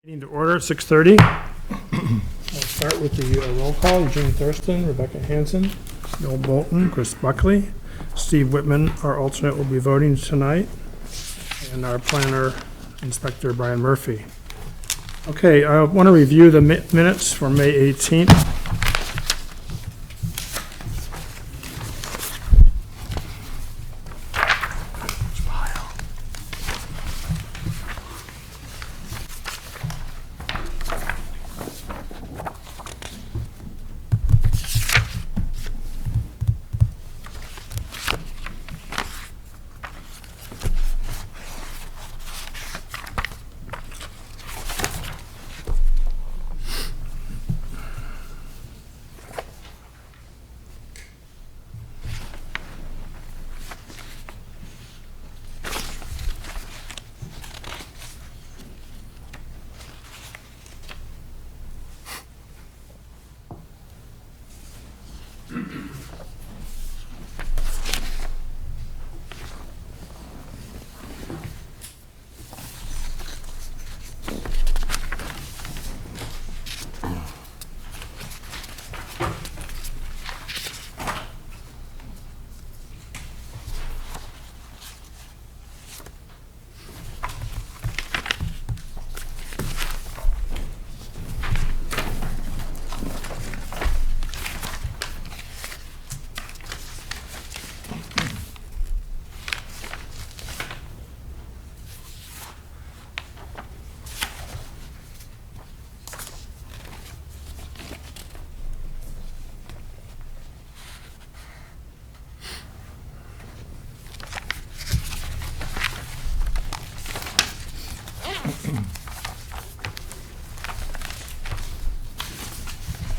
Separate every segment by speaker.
Speaker 1: Meeting to order at 6:30. I'll start with the roll call. Eugene Thurston, Rebecca Hansen, Bill Bolton, Chris Buckley, Steve Whitman, our alternate, will be voting tonight, and our planner, Inspector Brian Murphy. Okay, I want to review the minutes for May 18th.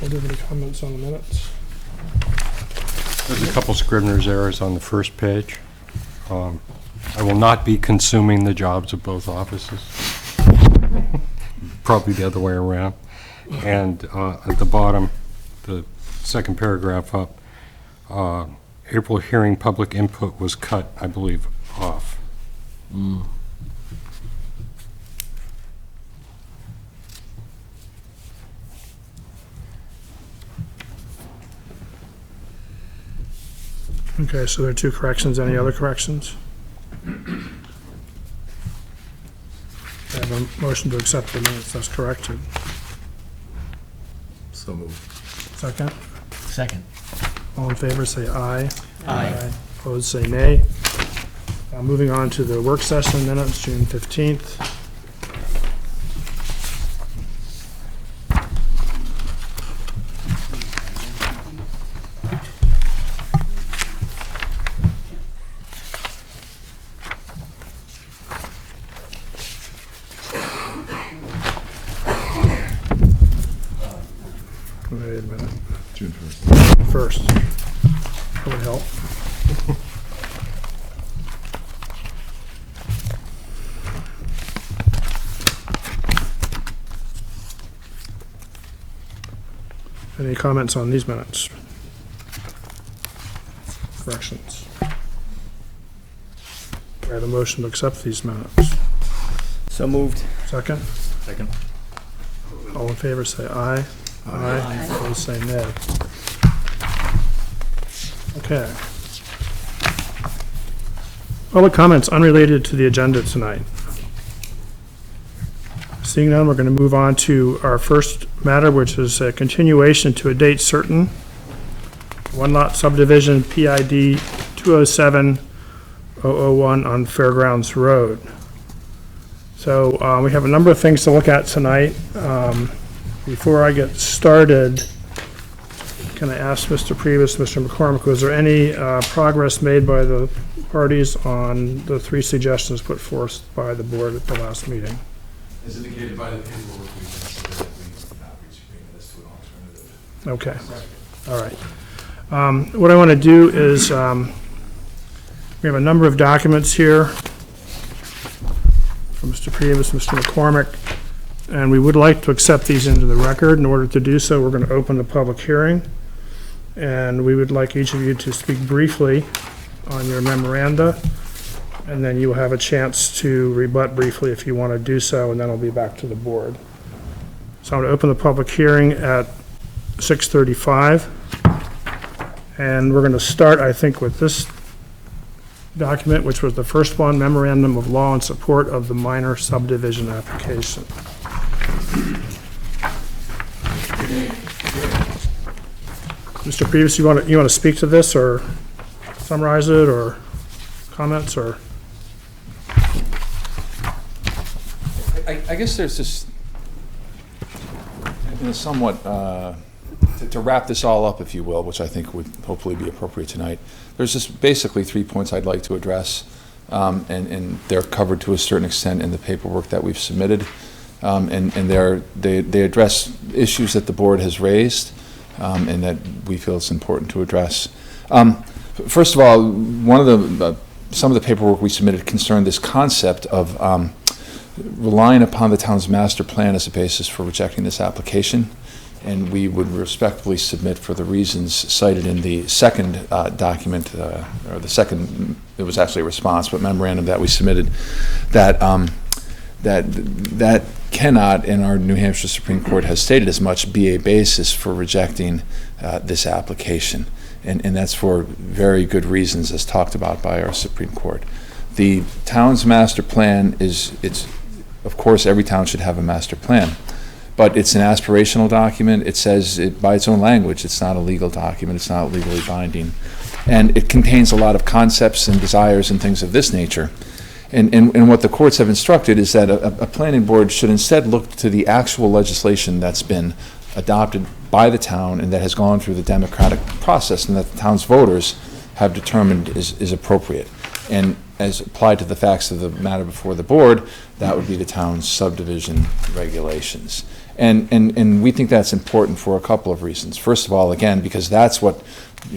Speaker 1: Will there be any comments on the minutes?
Speaker 2: There's a couple Scrivener's errors on the first page. I will not be consuming the jobs of both offices. Probably the other way around. And at the bottom, the second paragraph up, April hearing public input was cut, I believe, off.
Speaker 1: Okay, so there are two corrections. Any other corrections? I have a motion to accept the minutes as corrected.
Speaker 3: So moved.
Speaker 1: Second?
Speaker 4: Second.
Speaker 1: All in favor, say aye.
Speaker 4: Aye.
Speaker 1: Opposed, say nay. Moving on to the work session minutes, June 15th. Wait a minute.
Speaker 3: June 1st.
Speaker 1: First. That would help. Any comments on these minutes? Corrections? I have a motion to accept these minutes.
Speaker 4: So moved.
Speaker 1: Second?
Speaker 3: Second.
Speaker 1: All in favor, say aye. Aye. Opposed, say nay. Okay. Public comments unrelated to the agenda tonight. Seeing none, we're going to move on to our first matter, which is a continuation to a date certain. One-lot subdivision, PID 207-001 on Fairgrounds Road. So we have a number of things to look at tonight. Before I get started, can I ask Mr. Priebus, Mr. McCormick, was there any progress made by the parties on the three suggestions put forth by the board at the last meeting?
Speaker 5: As indicated by the paperwork, we consider that we have not reached agreement as to an alternative.
Speaker 1: Okay, all right. What I want to do is, we have a number of documents here from Mr. Priebus, Mr. McCormick, and we would like to accept these into the record. In order to do so, we're going to open the public hearing, and we would like each of you to speak briefly on your memoranda, and then you will have a chance to rebut briefly if you want to do so, and then I'll be back to the board. So I'm going to open the public hearing at 6:35. And we're going to start, I think, with this document, which was the first one, memorandum of law in support of the minor subdivision application. Mr. Previous, you want to speak to this or summarize it or comments or?
Speaker 3: I guess there's this, in a somewhat, to wrap this all up, if you will, which I think would hopefully be appropriate tonight, there's just basically 3 points I'd like to address, and they're covered to a certain extent in the paperwork that we've submitted, and they address issues that the board has raised, and that we feel it's important to address. First of all, some of the paperwork we submitted concerned this concept of relying upon the town's master plan as a basis for rejecting this application, and we would respectfully submit for the reasons cited in the second document, or the second, it was actually a response, but memorandum that we submitted, that that cannot, and our New Hampshire Supreme Court has stated as much, be a basis for rejecting this application. And that's for very good reasons, as talked about by our Supreme Court. The town's master plan of course, every town should have a master plan, but it's an aspirational document. It says it by its own language, it's not a legal document, it's not legally binding. And it contains a lot of concepts and desires and things of this nature. And what the courts have instructed is that a planning board should instead look to the actual legislation that's been adopted by the town and that has gone through the democratic process and that the town's voters have determined is appropriate. And as applied to the facts of the matter before the board, that would be the town's subdivision regulations. And we think that's important for a couple of reasons. First of all, again, because that's what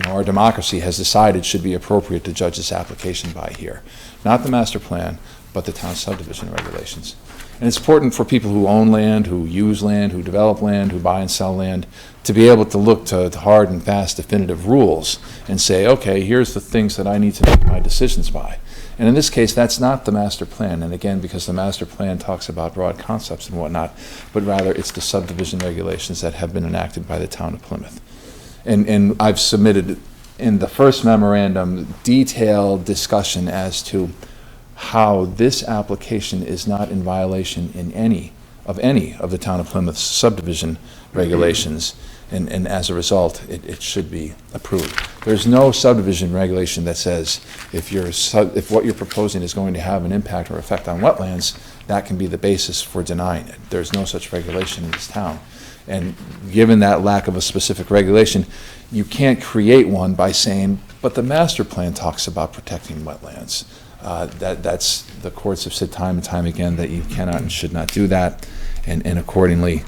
Speaker 3: our democracy has decided should be appropriate to judge this application by here. Not the master plan, but the town's subdivision regulations. And it's important for people who own land, who use land, who develop land, who buy and sell land, to be able to look to hard and fast definitive rules and say, okay, here's the things that I need to make my decisions by. And in this case, that's not the master plan. And again, because the master plan talks about broad concepts and whatnot, but rather it's the subdivision regulations that have been enacted by the town of Plymouth. And I've submitted in the first memorandum detailed discussion as to how this application is not in violation in any of the town of Plymouth's subdivision regulations, and as a result, it should be approved. There's no subdivision regulation that says if what you're proposing is going to have an impact or effect on wetlands, that can be the basis for denying it. There's no such regulation in this town. And given that lack of a specific regulation, you can't create one by saying, but the master plan talks about protecting wetlands. That's the courts have said time and time again that you cannot and should not do that, and accordingly,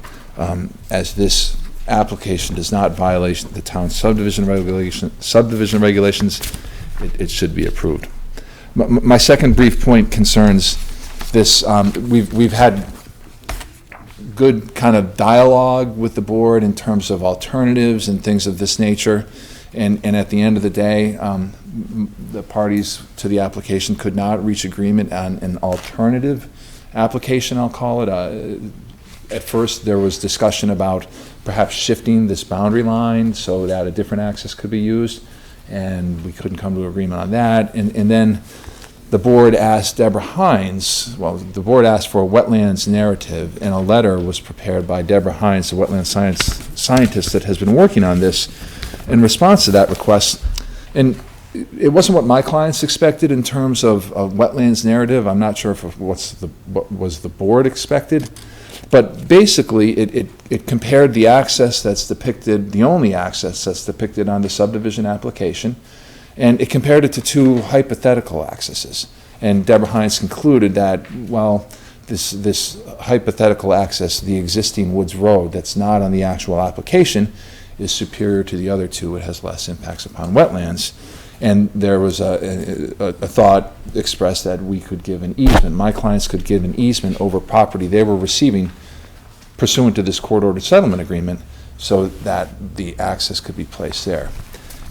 Speaker 3: as this application does not violate the town's subdivision regulations, it should be approved. My second brief point concerns this. We've had good kind of dialogue with the board in terms of alternatives and things of this nature. And at the end of the day, the parties to the application could not reach agreement on an alternative application, I'll call it. At first, there was discussion about perhaps shifting this boundary line so that a different access could be used, and we couldn't come to agreement on that. And then the board asked Deborah Hines, the board asked for a wetlands narrative, and a letter was prepared by Deborah Hines, the wetland scientist that has been working on this, in response to that request. And it wasn't what my clients expected in terms of wetlands narrative. I'm not sure what was the board expected, but basically it compared the access that's depicted, the only access that's depicted on the subdivision application, and it compared it to 2 hypothetical accesses. And Deborah Hines concluded that, well, this hypothetical access, the existing Woods Road that's not on the actual application, is superior to the other 2. It has less impacts upon wetlands. And there was a thought expressed that we could give an easement. My clients could give an easement over property they were receiving pursuant to this court-ordered settlement agreement so that the access could be placed there.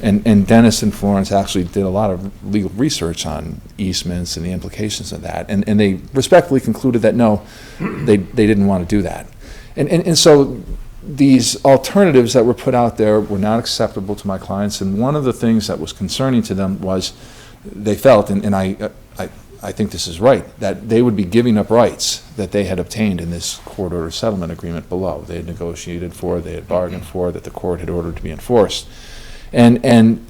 Speaker 3: And Dennis and Florence actually did a lot of legal research on easements and the implications of that. And they respectfully concluded that no, they didn't want to do that. And so these alternatives that were put out there were not acceptable to my clients, and one of the things that was concerning to them was they felt, and I think this is right, that they would be giving up rights that they had obtained in this court order settlement agreement below. They had negotiated for, they had bargained for, that the court had ordered to be enforced. And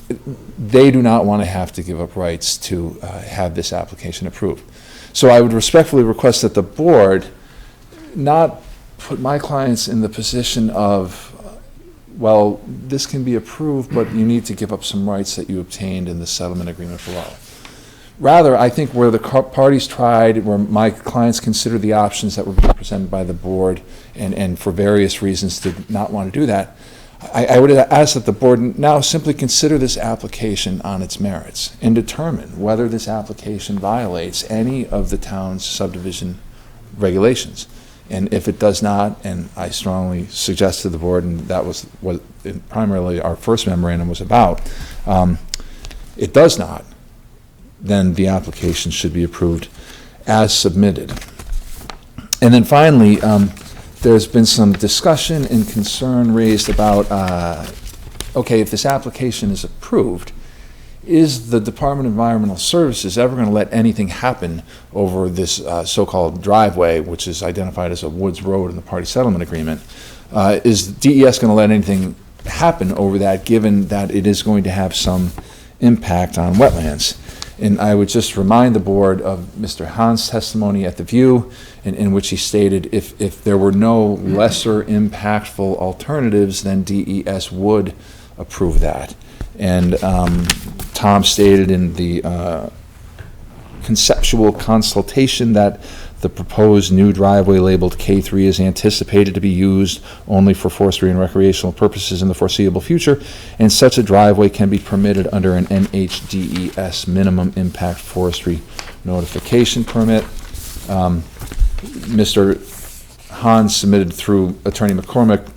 Speaker 3: they do not want to have to give up rights to have this application approved. So I would respectfully request that the board not put my clients in the position of, well, this can be approved, but you need to give up some rights that you obtained in the settlement agreement below. Rather, I think where the parties tried, where my clients considered the options that were being presented by the board, and for various reasons did not want to do that, I would ask that the board now simply consider this application on its merits and determine whether this application violates any of the town's subdivision regulations. And if it does not, and I strongly suggest to the board, and that was what primarily our first memorandum was about, it does not, then the application should be approved as submitted. And then finally, there's been some discussion and concern raised about, okay, if this application is approved, is the Department of Environmental Services ever going to let anything happen over this so-called driveway, which is identified as a woods road in the party settlement agreement? Is DES going to let anything happen over that, given that it is going to have some impact on wetlands? And I would just remind the board of Mr. Hahn's testimony at the View, in which he stated if there were no lesser impactful alternatives, then DES would approve that. And Tom stated in the conceptual consultation that the proposed new driveway labeled K3 is anticipated to be used only for forestry and recreational purposes in the foreseeable future, and such a driveway can be permitted under an NHDES minimum impact forestry notification permit. Mr. Hahn submitted through Attorney McCormick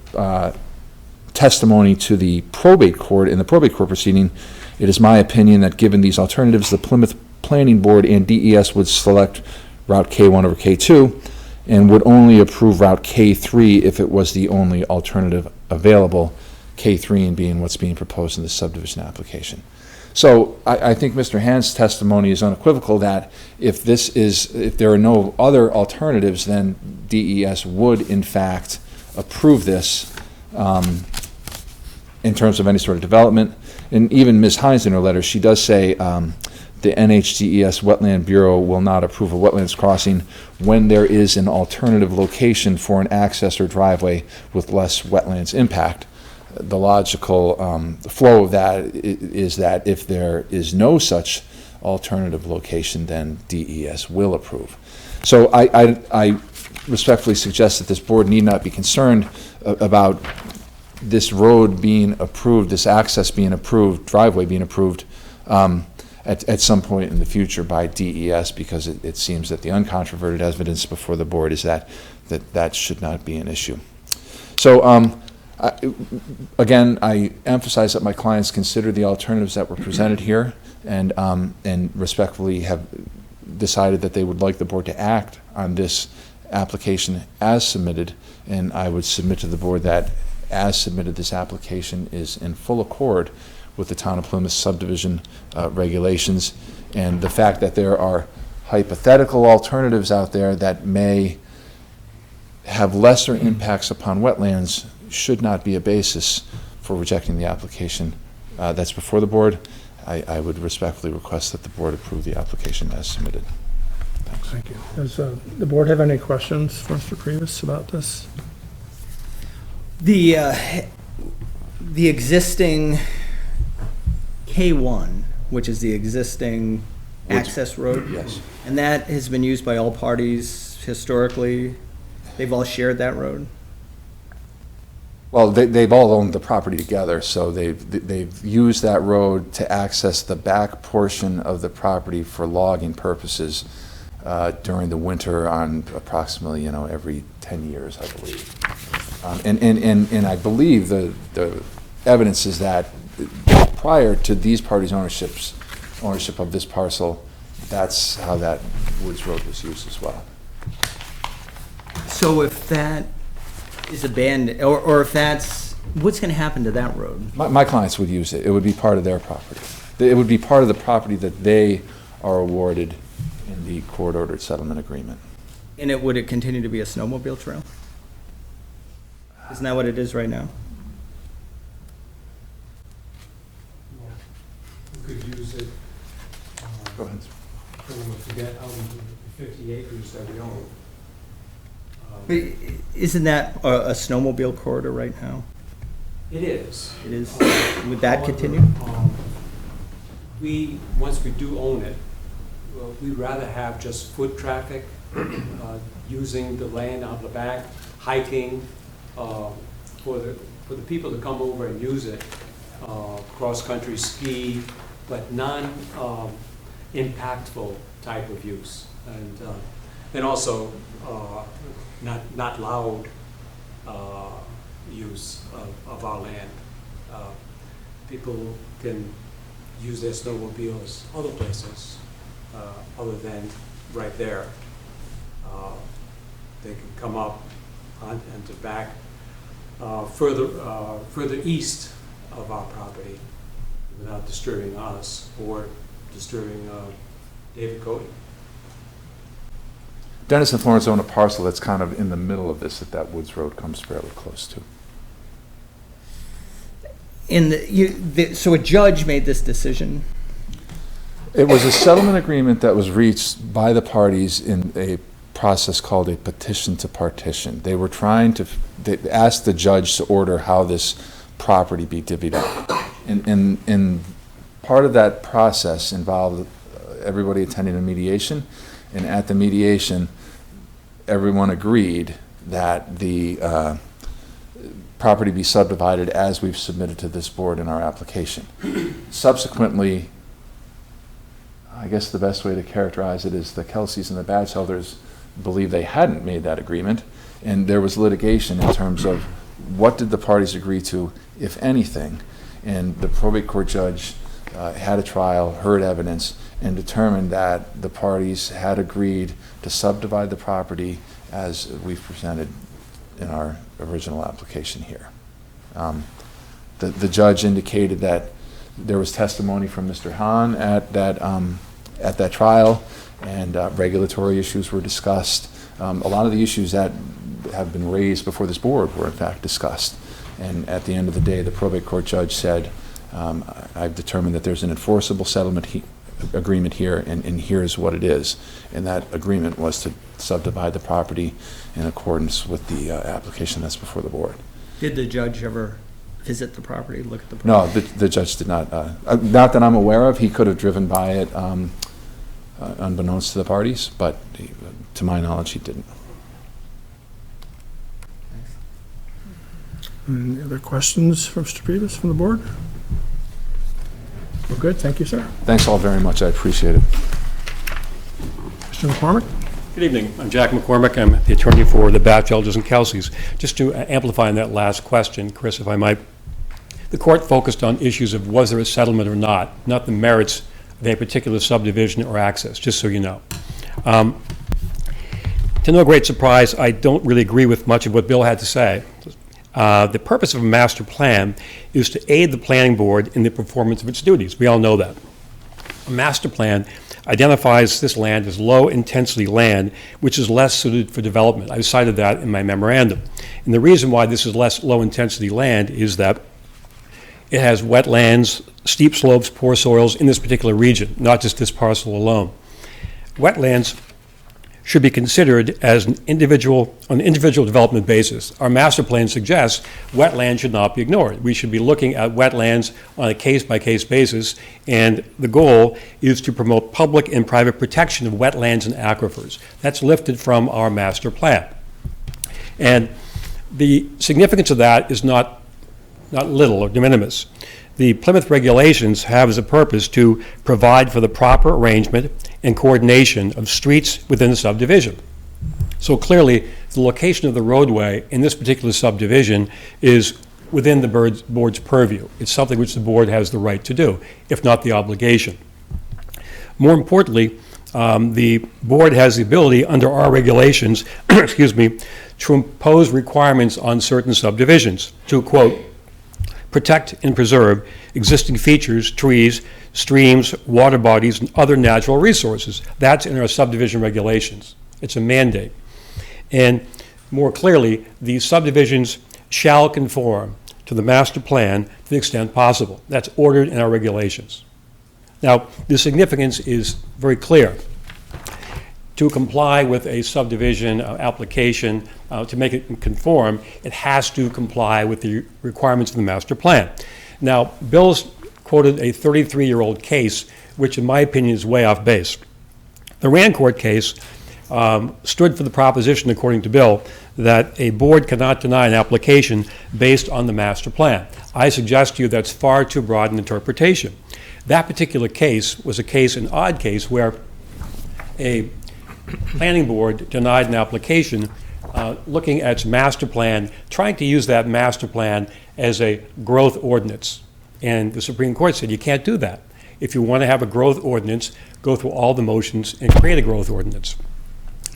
Speaker 3: testimony to the probate court. In the probate court proceeding, it is my opinion that given these alternatives, the Plymouth Planning Board and DES would select Route K1 over K2 and would only approve Route K3 if it was the only alternative available, K3 being what's being proposed in the subdivision application. So I think Mr. Hand's testimony is unequivocal that if there are no other alternatives, then DES would in fact approve this in terms of any sort of development. And even Ms. Hines in her letter, she does say the NHDES Wetland Bureau will not approve a wetlands crossing when there is an alternative location for an access or driveway with less wetlands impact. The logical flow of that is that if there is no such alternative location, then DES will approve. So I respectfully suggest that this board need not be concerned about this road being approved, this access being approved, driveway being approved at some point in the future by DES, because it seems that the uncontroverted evidence before the board is that should not be an issue. So again, I emphasize that my clients consider the alternatives that were presented here, and respectfully have decided that they would like the board to act on this application as submitted, and I would submit to the board that as submitted, this application is in full accord with the Town of Plymouth subdivision regulations, and the fact that there are hypothetical alternatives out there that may have lesser impacts upon wetlands should not be a basis for rejecting the application that's before the board. I would respectfully request that the board approve the application as submitted. Thanks.
Speaker 1: Thank you. Does the board have any questions for Mr. Previs about this?
Speaker 4: The existing K1, which is the existing access road?
Speaker 3: Yes.
Speaker 4: And that has been used by all parties historically? They've all shared that road?
Speaker 3: Well, they've all owned the property together, so they've used that road to access the back portion of the property for logging purposes during the winter on approximately, every 10 years, I believe. And I believe the evidence is that prior to these parties' ownership of this parcel, that's how that Woods Road was used as well.
Speaker 4: So if that is abandoned, or if that's, what's gonna happen to that road?
Speaker 3: My clients would use it. It would be part of their property. It would be part of the property that they are awarded in the court-ordered settlement agreement.
Speaker 4: And would it continue to be a snowmobile trail? Isn't that what it is right now?
Speaker 2: We could use it,
Speaker 3: Go ahead.
Speaker 2: to get out of the 50 acres that we own.
Speaker 4: But isn't that a snowmobile corridor right now?
Speaker 6: It is.
Speaker 4: It is, would that
Speaker 6: However,
Speaker 4: continue?
Speaker 6: Once we do own it, we'd rather have just foot traffic, using the land out the back, hiking, for the people to come over and use it, cross-country ski, but non-impactful type of use. And also, not loud use of our land. People can use their snowmobiles other places, other than right there. They can come up and to back further east of our property without disturbing us or disturbing David Cody.
Speaker 3: Dennis and Florence own a parcel that's kind of in the middle of this that Woods Road comes fairly close to.
Speaker 4: So a judge made this decision?
Speaker 3: It was a settlement agreement that was reached by the parties in a process called a petition to partition. They were trying to, they asked the judge to order how this property be divvied up. And part of that process involved everybody attending a mediation, and at the mediation, everyone agreed that the property be subdivided as we've submitted to this board in our application. Subsequently, I guess the best way to characterize it is the Kelseys and the Batchelors believe they hadn't made that agreement, and there was litigation in terms of what did the parties agree to, if anything, and the probate court judge had a trial, heard evidence, and determined that the parties had agreed to subdivide the property as we've presented in our original application here. The judge indicated that there was testimony from Mr. Hahn at that trial, and regulatory issues were discussed. A lot of the issues that have been raised before this board were in fact discussed. And at the end of the day, the probate court judge said, I've determined that there's an enforceable settlement agreement here, and here's what it is. And that agreement was to subdivide the property in accordance with the application that's before the board.
Speaker 4: Did the judge ever visit the property, look at the
Speaker 3: No,
Speaker 4: property?
Speaker 3: the judge did not. Not that I'm aware of. He could have driven by it unbeknownst to the parties, but to my knowledge, he didn't.
Speaker 1: Any other questions from Mr. Priebus from the board? Well, good, thank you, sir.
Speaker 3: Thanks all very much. I appreciate it.
Speaker 1: Mr. McCormick?
Speaker 2: Good evening. I'm Jack McCormick. I'm the attorney for the Batchelors and Kelseys. Just to amplify on that last question, Chris, if I might, the court focused on issues of was there a settlement or not the merits of a particular subdivision or access, just so you know. To no great surprise, I don't really agree with much of what Bill had to say. The purpose of a master plan is to aid the planning board in the performance of its duties. We all know that. A master plan identifies this land as low-intensity land, which is less suited for development. I cited that in my memorandum. And the reason why this is less low-intensity land is that it has wetlands, steep slopes, poor soils in this particular region, not just this parcel alone. Wetlands should be considered as on an individual development basis. Our master plan suggests wetlands should not be ignored. We should be looking at wetlands on a case-by-case basis, and the goal is to promote public and private protection of wetlands and aquifers. That's lifted from our master plan. And the significance of that is not little or de minimis. The Plymouth regulations have as a purpose to provide for the proper arrangement and coordination of streets within the subdivision. So clearly, the location of the roadway in this particular subdivision is within the board's purview. It's something which the board has the right to do, if not the obligation. More importantly, the board has the ability under our regulations, excuse me, to impose requirements on certain subdivisions to, quote, protect and preserve existing features, trees, streams, water bodies, and other natural resources. That's in our subdivision regulations. It's a mandate. And more clearly, these subdivisions shall conform to the master plan to the extent possible. That's ordered in our regulations. Now, the significance is very clear. To comply with a subdivision application, to make it conform, it has to comply with the requirements of the master plan. Now, Bill's quoted a 33-year-old case, which in my opinion is way off base. The Rancourt case stood for the proposition, according to Bill, that a board cannot deny an application based on the master plan. I suggest to you that's far too broad an interpretation. That particular case was an odd case, where a planning board denied an application looking at its master plan, trying to use that master plan as a growth ordinance. And the Supreme Court said you can't do that. If you want to have a growth ordinance, go through all the motions and create a growth ordinance.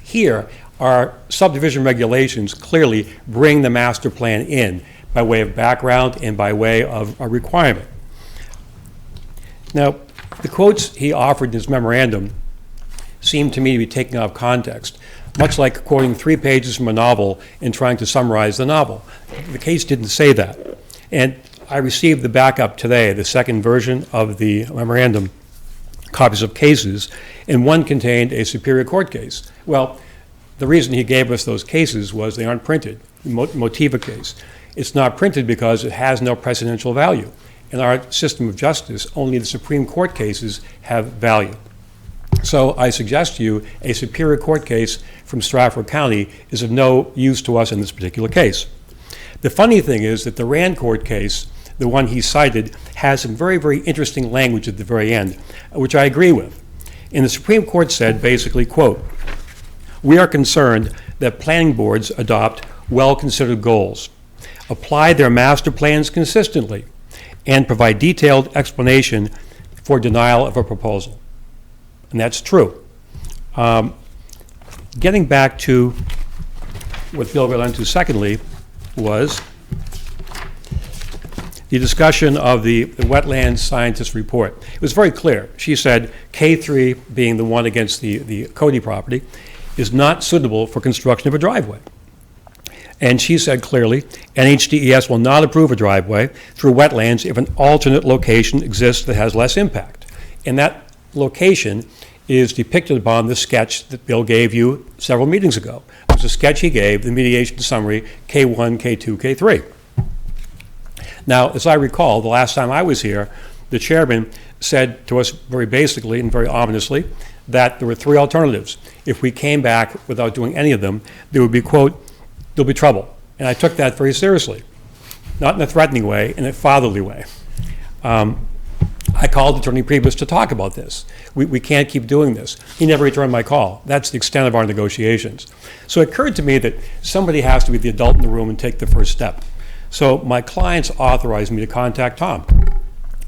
Speaker 2: Here, our subdivision regulations clearly bring the master plan in by way of background and by way of a requirement. Now, the quotes he offered in his memorandum seem to me to be taken out of context, much like quoting 3 pages from a novel and trying to summarize the novel. The case didn't say that. And I received the backup today, the second version of the memorandum, copies of cases, and one contained a Superior Court case. Well, the reason he gave us those cases was they aren't printed. The Motiva case. It's not printed because it has no precedential value. In our system of justice, only the Supreme Court cases have value. So I suggest to you a Superior Court case from Stratford County is of no use to us in this particular case. The funny thing is that the Rancourt case, the one he cited, has some very, very interesting language at the very end, which I agree with. And the Supreme Court said basically, quote, "We are concerned that planning boards adopt well-considered goals, apply their master plans consistently, and provide detailed explanation for denial of a proposal." And that's true. Getting back to what Bill got into secondly was the discussion of the wetlands scientist report. It was very clear. She said K3, being the one against the Cody property, is not suitable for construction of a driveway. And she said clearly, NHDES will not approve a driveway through wetlands if an alternate location exists that has less impact. And that location is depicted upon the sketch that Bill gave you several meetings ago. It was a sketch he gave, the mediation summary, K1, K2, K3. Now, as I recall, the last time I was here, the chairman said to us very basically and very ominously that there were 3 alternatives. If we came back without doing any of them, there would be, quote, "there'll be trouble." And I took that very seriously, not in a threatening way, in a fatherly way. I called Attorney Priebus to talk about this. We can't keep doing this. He never returned my call. That's the extent of our negotiations. So it occurred to me that somebody has to be the adult in the room and take the first step. So my clients authorized me to contact Tom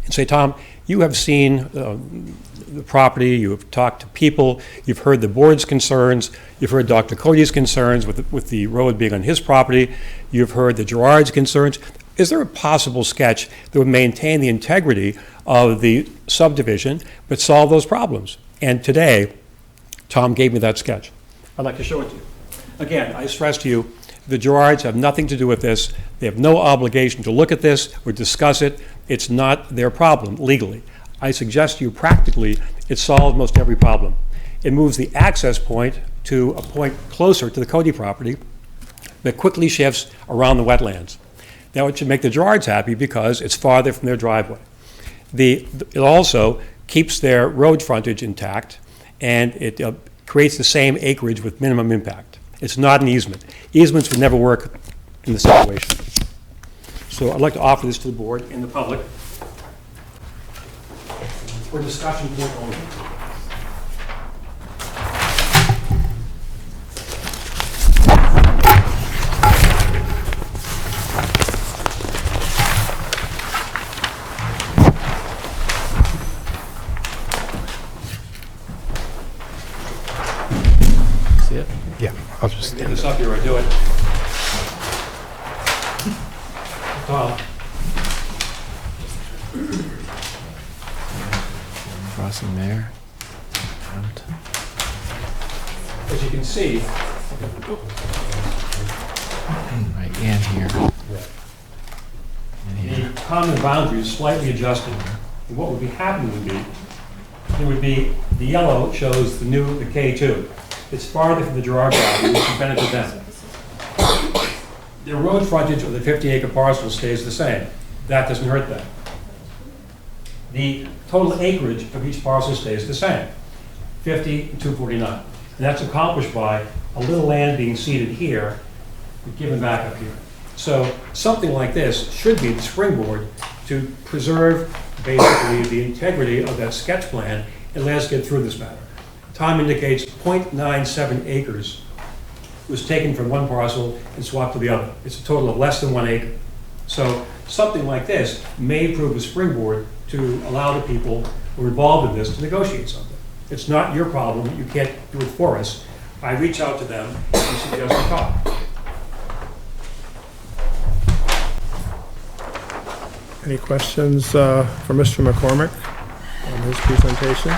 Speaker 2: and say, "Tom, you have seen the property, you have talked to people, you've heard the board's concerns, you've heard Dr. Cody's concerns with the road being on his property, you've heard the Gerard's concerns. Is there a possible sketch that would maintain the integrity of the subdivision but solve those problems?" And today, Tom gave me that sketch. I'd like to show it to you. Again, I stress to you, the Gerards have nothing to do with this. They have no obligation to look at this or discuss it. It's not their problem legally. I suggest to you practically, it solves most every problem. It moves the access point to a point closer to the Cody property that quickly shifts around the wetlands. Now, it should make the Gerards happy because it's farther from their driveway. It also keeps their road frontage intact, and it creates the same acreage with minimum impact. It's not an easement. Easements would never work in this situation. So I'd like to offer this to the board and the public for discussion point only.
Speaker 1: Yeah, I'll just
Speaker 2: Get this up here, I do it. Tom?
Speaker 7: Crossing there.
Speaker 2: As you can see,
Speaker 7: Right, and here. And here.
Speaker 2: the common boundary is slightly adjusted. And what would be happening would be, there would be, the yellow shows the K2. It's farther from the Gerard property, which would benefit them. The road frontage of the 50-acre parcel stays the same. That doesn't hurt them. The total acreage of each parcel stays the same, 50 and 249. And that's accomplished by a little land being ceded here, and given back up here. So something like this should be the springboard to preserve basically the integrity of that sketch plan and let us get through this matter. Tom indicates 0.97 acres was taken from one parcel and swapped to the other. It's a total of less than 1 acre. So something like this may prove a springboard to allow the people who are involved in this to negotiate something. It's not your problem. You can't do it for us. I reach out to them and suggest a talk.
Speaker 1: Any questions for Mr. McCormick on his presentation?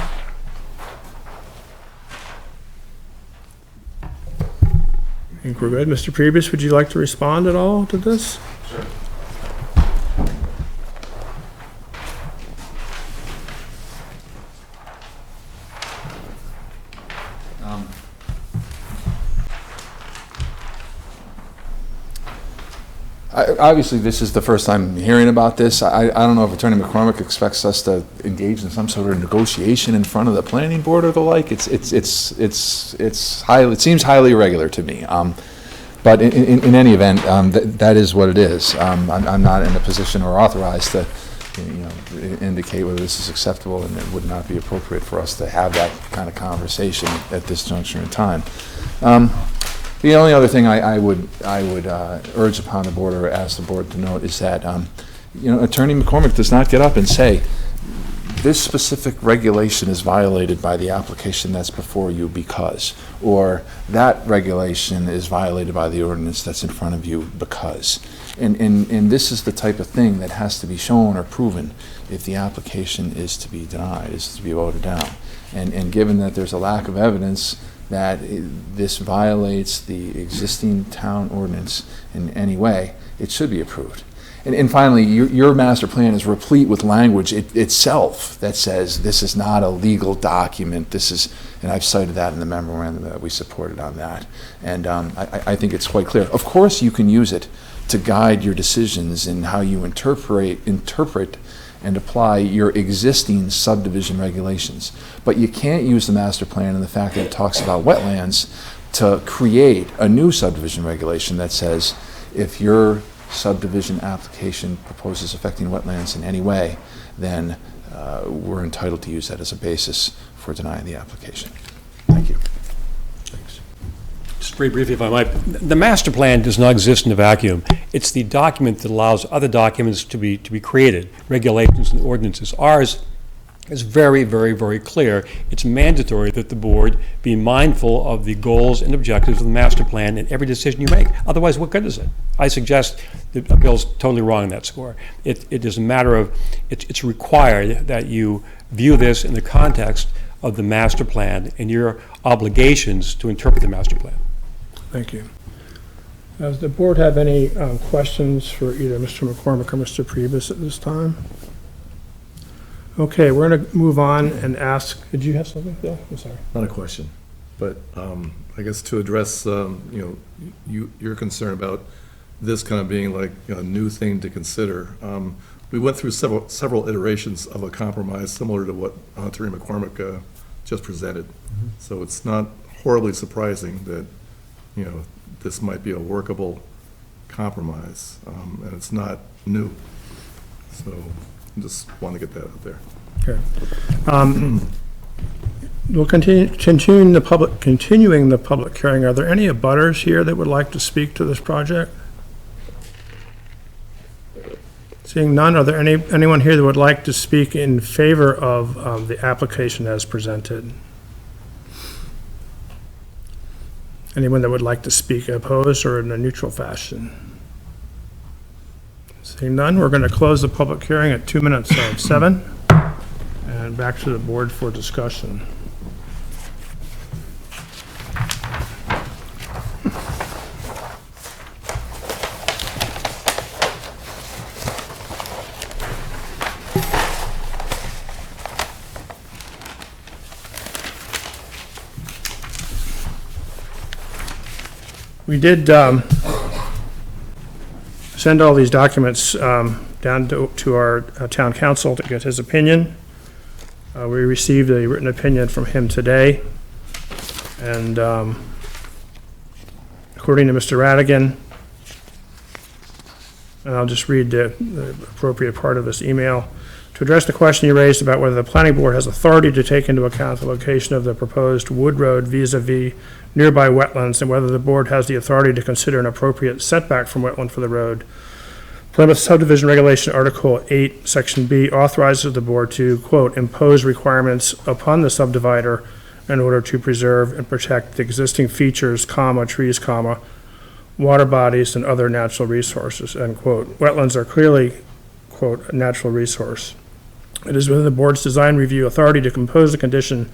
Speaker 1: I think we're good. Mr. Priebus, would you like to respond at all to this?
Speaker 5: Sure.
Speaker 3: Obviously, this is the first time hearing about this. I don't know if Attorney McCormick expects us to engage in some sort of negotiation in front of the planning board or the like. It seems highly irregular to me. But in any event, that is what it is. I'm not in a position or authorized to, indicate whether this is acceptable, and it would not be appropriate for us to have that kind of conversation at this juncture in time. The only other thing I would urge upon the board, or ask the board to note, is that Attorney McCormick does not get up and say this specific regulation is violated by the application that's before you because, or that regulation is violated by the ordinance that's in front of you because. And this is the type of thing that has to be shown or proven if the application is to be denied, is to be voted down. And given that there's a lack of evidence that this violates the existing town ordinance in any way, it should be approved. And finally, your master plan is replete with language itself that says this is not a legal document. This is, and I've cited that in the memorandum that we supported on that. And I think it's quite clear. Of course, you can use it to guide your decisions in how you interpret and apply your existing subdivision regulations. But you can't use the master plan and the fact that it talks about wetlands to create a new subdivision regulation that says if your subdivision application proposes affecting wetlands in any way, then we're entitled to use that as a basis for denying the application. Thank you.
Speaker 2: Just very briefly, if I might, the master plan does not exist in a vacuum. It's the document that allows other documents to be created, regulations and ordinances. Ours is very, very, very clear. It's mandatory that the board be mindful of the goals and objectives of the master plan in every decision you make. Otherwise, what good is it? I suggest that Bill's totally wrong on that score. It is a matter of, it's required that you view this in the context of the master plan and your obligations to interpret the master plan.
Speaker 1: Thank you. Does the board have any questions for either Mr. McCormick or Mr. Priebus at this time? Okay, we're going to move on and ask, did you have something, Bill? I'm sorry.
Speaker 5: Not a question, but I guess to address, your concern about this kind of being like a new thing to consider. We went through several iterations of a compromise similar to what Attorney McCormick just presented. Mm-hmm. So it's not horribly surprising that this might be a workable compromise, and it's not new. So I just want to get that out there.
Speaker 1: Okay. We'll continuing the public hearing. Are there any abutters here that would like to speak to this project? Seeing none, are there anyone here that would like to speak in favor of the application as presented? Anyone that would like to speak opposed or in a neutral fashion? Seeing none, we're going to close the public hearing at 2 minutes of 7, and back to the board for discussion. We did send all these documents down to our town council to get his opinion. We received a written opinion from him today, and according to Mr. Radigan, and I'll just read the appropriate part of this email. To address the question you raised about whether the planning board has authority to take into account the location of the proposed wood road vis-a-vis nearby wetlands and whether the board has the authority to consider an appropriate setback from wetland for the road, Plymouth Subdivision Regulation Article 8, Section B authorizes the board to, quote, impose requirements upon the subdivider in order to preserve and protect the existing features, trees, water bodies, and other natural resources, end quote. Wetlands are clearly, quote, a natural resource. It is within the board's design review authority to compose a condition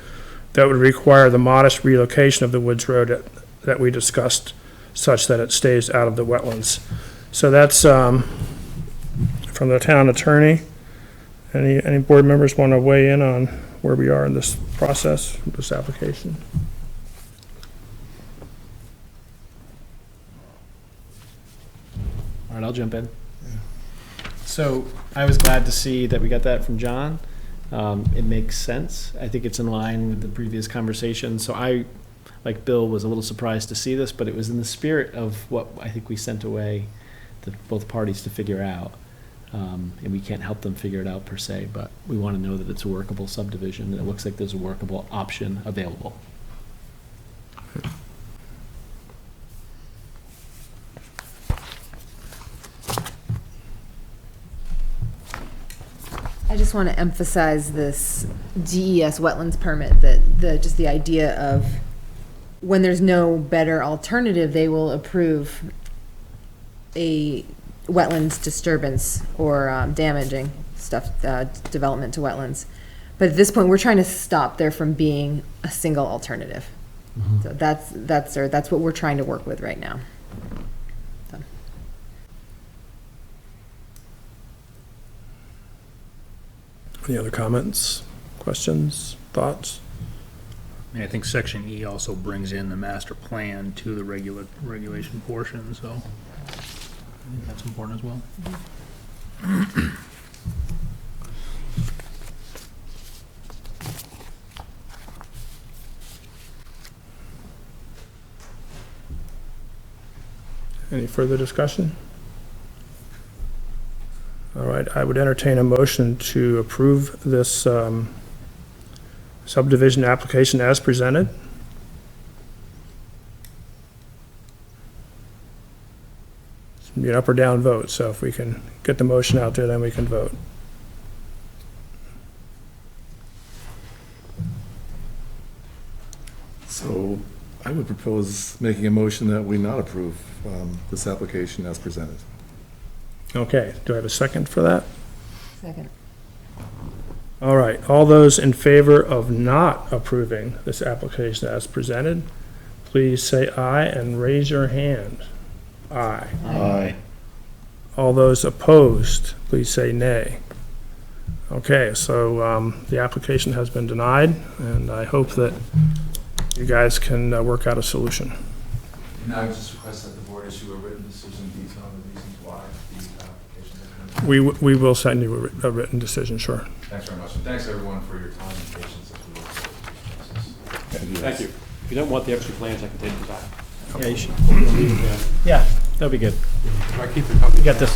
Speaker 1: that would require the modest relocation of the Woods Road that we discussed, such that it stays out of the wetlands. So that's from the town attorney. Any board members want to weigh in on where we are in this process, this application?
Speaker 7: All right, I'll jump in. So I was glad to see that we got that from John. It makes sense. I think it's in line with the previous conversation. So I, like Bill, was a little surprised to see this, but it was in the spirit of what I think we sent away to both parties to figure out. And we can't help them figure it out per se, but we want to know that it's a workable subdivision, and it looks like there's a workable option available.
Speaker 8: I just want to emphasize this DES wetlands permit, that just the idea of when there's no better alternative, they will approve a wetlands disturbance or damaging stuff, development to wetlands. But at this point, we're trying to stop there from being a single alternative. So that's what we're trying to work with right now. So.
Speaker 1: Any other comments, questions, thoughts?
Speaker 9: I mean, I think section E also brings in the master plan to the regulation portion, so I think that's important as well.
Speaker 1: Any further discussion? All right, I would entertain a motion to approve this subdivision application as presented. It's gonna be an up or down vote, so if we can get the motion out there, then we can vote.
Speaker 5: So I would propose making a motion that we not approve this application as presented.
Speaker 1: Okay, do I have a second for that?
Speaker 8: Second.
Speaker 1: All right, all those in favor of not approving this application as presented, please say aye and raise your hand. Aye.
Speaker 5: Aye.
Speaker 1: All those opposed, please say nay. Okay, so the application has been denied, and I hope that you guys can work out a solution.
Speaker 3: And I would just request that the board issue a written decision detailing the reasons why the application has been.
Speaker 1: We will send you a written decision, sure.
Speaker 3: Thanks very much, and thanks everyone for your time and patience as we work through this process.
Speaker 2: Thank you. If you don't want the extra plans, I can take them back.
Speaker 7: Yeah, you should. Yeah, that'd be good.
Speaker 9: I keep the copy.
Speaker 7: You got this.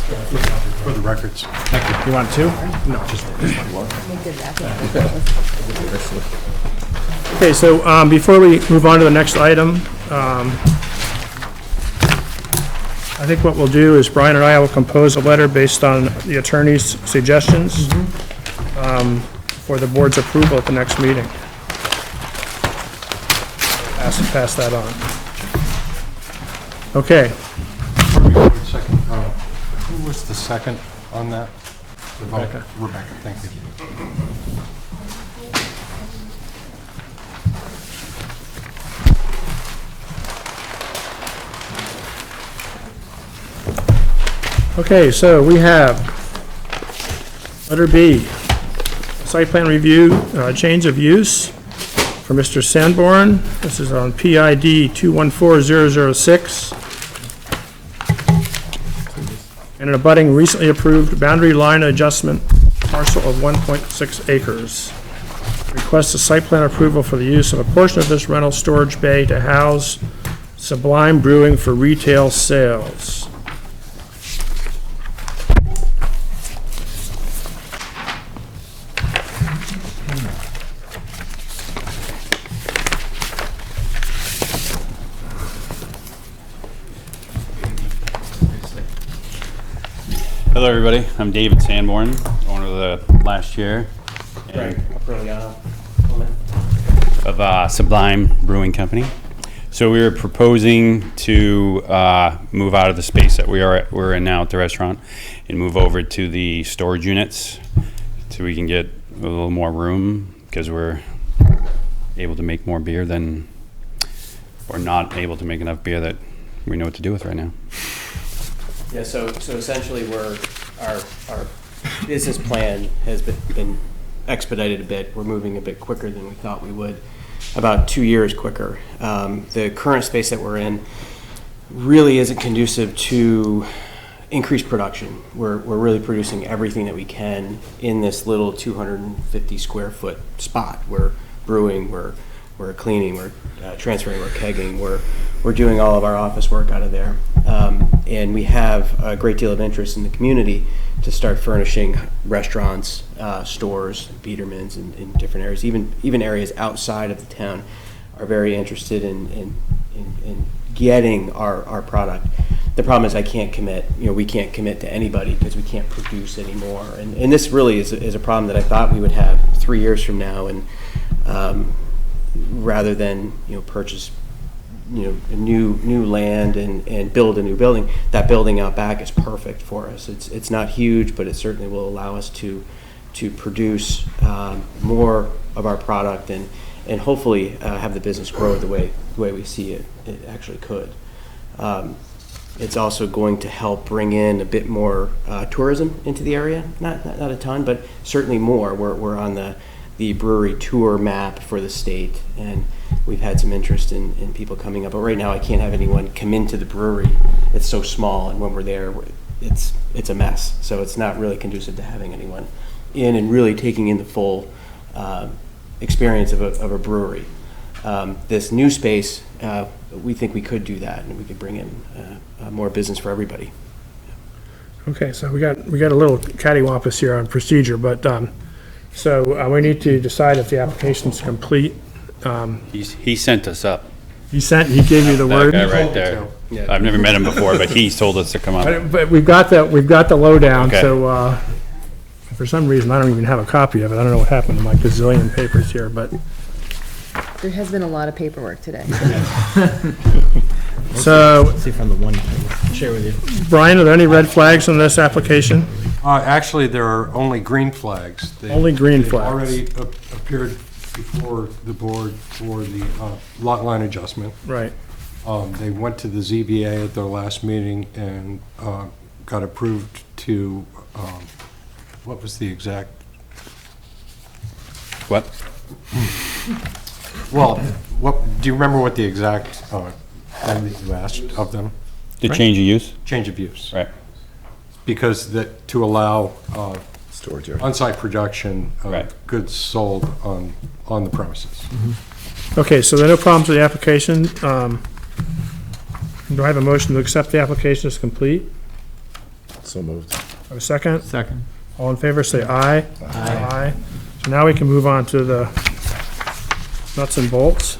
Speaker 9: For the records. Thank you.
Speaker 7: You want two?
Speaker 9: No, just one.
Speaker 1: Okay, so before we move on to the next item, I think what we'll do is Brian and I will compose a letter based on the attorney's suggestions for the board's approval at the next meeting. Pass that on. Okay.
Speaker 9: Second, who was
Speaker 10: What's the second on that?
Speaker 1: Rebecca.
Speaker 10: Rebecca, thank you.
Speaker 1: Okay, so we have letter B, site plan review, change of use for Mr. Sanborn. This is on PID 214006. And an abutting recently approved boundary line adjustment parcel of 1.6 acres. Requests a site plan approval for the use of a portion of this rental storage bay to house Sublime Brewing for retail sales.
Speaker 11: Hello, everybody. I'm David Sanborn, owner of the last year of Sublime Brewing Company. So we were proposing to move out of the space that we're in now at the restaurant and move over to the storage units so we can get a little more room because we're able to make more beer than, or not able to make enough beer that we know what to do with right now.
Speaker 12: Yeah, so essentially our business plan has been expedited a bit. We're moving a bit quicker than we thought we would, about 2 years quicker. The current space that we're in really isn't conducive to increased production. We're really producing everything that we can in this little 250 square foot spot. We're brewing, we're cleaning, we're transferring, we're kegging, we're doing all of our office work out of there. And we have a great deal of interest in the community to start furnishing restaurants, stores, Biedermans in different areas. Even areas outside of the town are very interested in getting our product. The problem is I can't commit, we can't commit to anybody because we can't produce anymore. And this really is a problem that I thought we would have 3 years from now. And rather than, purchase new land and build a new building, that building out back is perfect for us. It's not huge, but it certainly will allow us to produce more of our product and hopefully have the business grow the way we see it actually could. It's also going to help bring in a bit more tourism into the area. Not a ton, but certainly more. We're on the brewery tour map for the state, and we've had some interest in people coming up. But right now I can't have anyone come into the brewery. It's so small, and when we're there, it's a mess. So it's not really conducive to having anyone in and really taking in the full experience of a brewery. This new space, we think we could do that, and we could bring in more business for everybody.
Speaker 1: Okay, so we got a little cattywampus here on procedure, but so we need to decide if the application's complete.
Speaker 11: He sent us up.
Speaker 1: He gave you the word?
Speaker 11: That guy right there.
Speaker 12: Yeah.
Speaker 11: I've never met him before, but he told us to come up.
Speaker 1: But we've got the lowdown,
Speaker 11: Okay.
Speaker 1: so for some reason, I don't even have a copy of it. I don't know what happened to my gazillion papers here, but,
Speaker 8: There has been a lot of paperwork today.
Speaker 1: so,
Speaker 7: Let's see if I'm the one to share with you.
Speaker 1: Brian, are there any red flags on this application?
Speaker 10: Actually, there are only green flags.
Speaker 1: Only green
Speaker 10: they've
Speaker 1: flags.
Speaker 10: already appeared before the board for the lot line adjustment.
Speaker 1: Right.
Speaker 10: They went to the ZBA at their last meeting and got approved to, what was the exact?
Speaker 11: What?
Speaker 10: Well, do you remember what the exact thing that you asked of them?
Speaker 11: The change of use?
Speaker 10: Change of use.
Speaker 11: Right.
Speaker 10: Because to allow
Speaker 5: Storage area.
Speaker 10: on-site production
Speaker 11: Right.
Speaker 10: of goods sold on the premises.
Speaker 1: Okay, so there are no problems with the application. Do I have a motion to accept the application as complete?
Speaker 5: So moved.
Speaker 1: Have a second?
Speaker 7: Second.
Speaker 1: All in favor, say aye. Aye. So now we can move on to the nuts and bolts.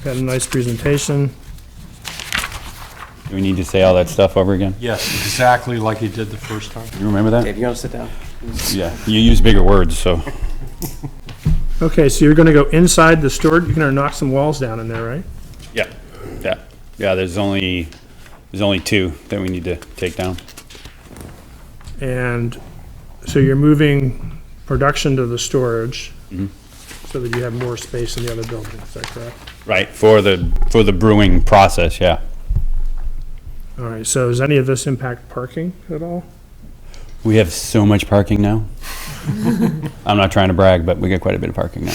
Speaker 1: Got a nice presentation.
Speaker 11: Do we need to say all that stuff over again?
Speaker 10: Yes, exactly like you did the first time.
Speaker 11: You remember that?
Speaker 12: Dave, you want to sit down?
Speaker 11: Yeah, you use bigger words, so.
Speaker 1: Okay, so you're gonna go inside the storage, you're gonna knock some walls down in there, right?
Speaker 11: Yeah, yeah. Yeah, there's only There's only 2 that we need to take down.
Speaker 1: And so you're moving production to the storage
Speaker 11: Mhm.
Speaker 1: so that you have more space in the other building, is that correct?
Speaker 11: Right, for the brewing process, yeah.
Speaker 1: All right, so does any of this impact parking at all?
Speaker 11: We have so much parking now. I'm not trying to brag, but we got quite a bit of parking now.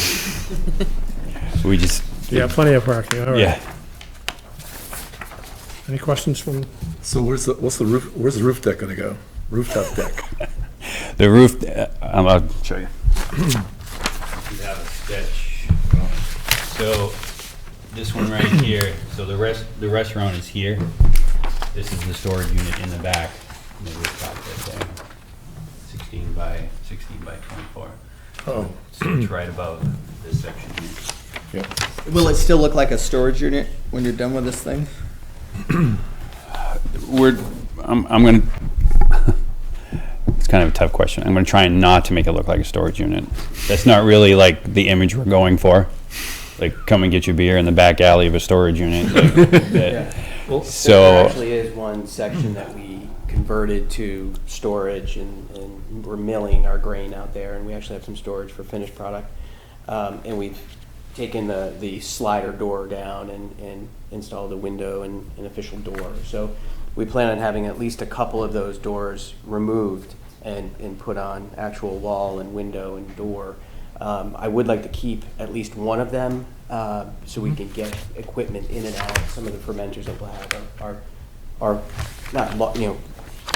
Speaker 11: We just,
Speaker 1: You have plenty of parking, all right.
Speaker 11: yeah.
Speaker 1: Any questions from,
Speaker 5: So where's the roof deck gonna go? Rooftop deck?
Speaker 11: The roof, I'll show you. You have a sketch. So, this one right here, so the restaurant is here. This is the storage unit in the back. And the rooftop right there. 16 by 24.
Speaker 5: Oh,
Speaker 11: So it's right above this section here.
Speaker 5: yeah.
Speaker 4: Will it still look like a storage unit when you're done with this thing?
Speaker 11: I'm gonna, it's kind of a tough question. I'm gonna try not to make it look like a storage unit. That's not really like the image we're going for. Like, come and get your beer in the back alley of a storage unit. Like, that-
Speaker 12: There
Speaker 11: So,
Speaker 12: actually is one section that we converted to storage, and we're milling our grain out there, and we actually have some storage for finished product. And we've taken the slider door down and installed a window and an official door. So we plan on having at least a couple of those doors removed and put on actual wall and window and door. I would like to keep at least one of them so we can get equipment in and out. Some of the fermenters that we'll have are not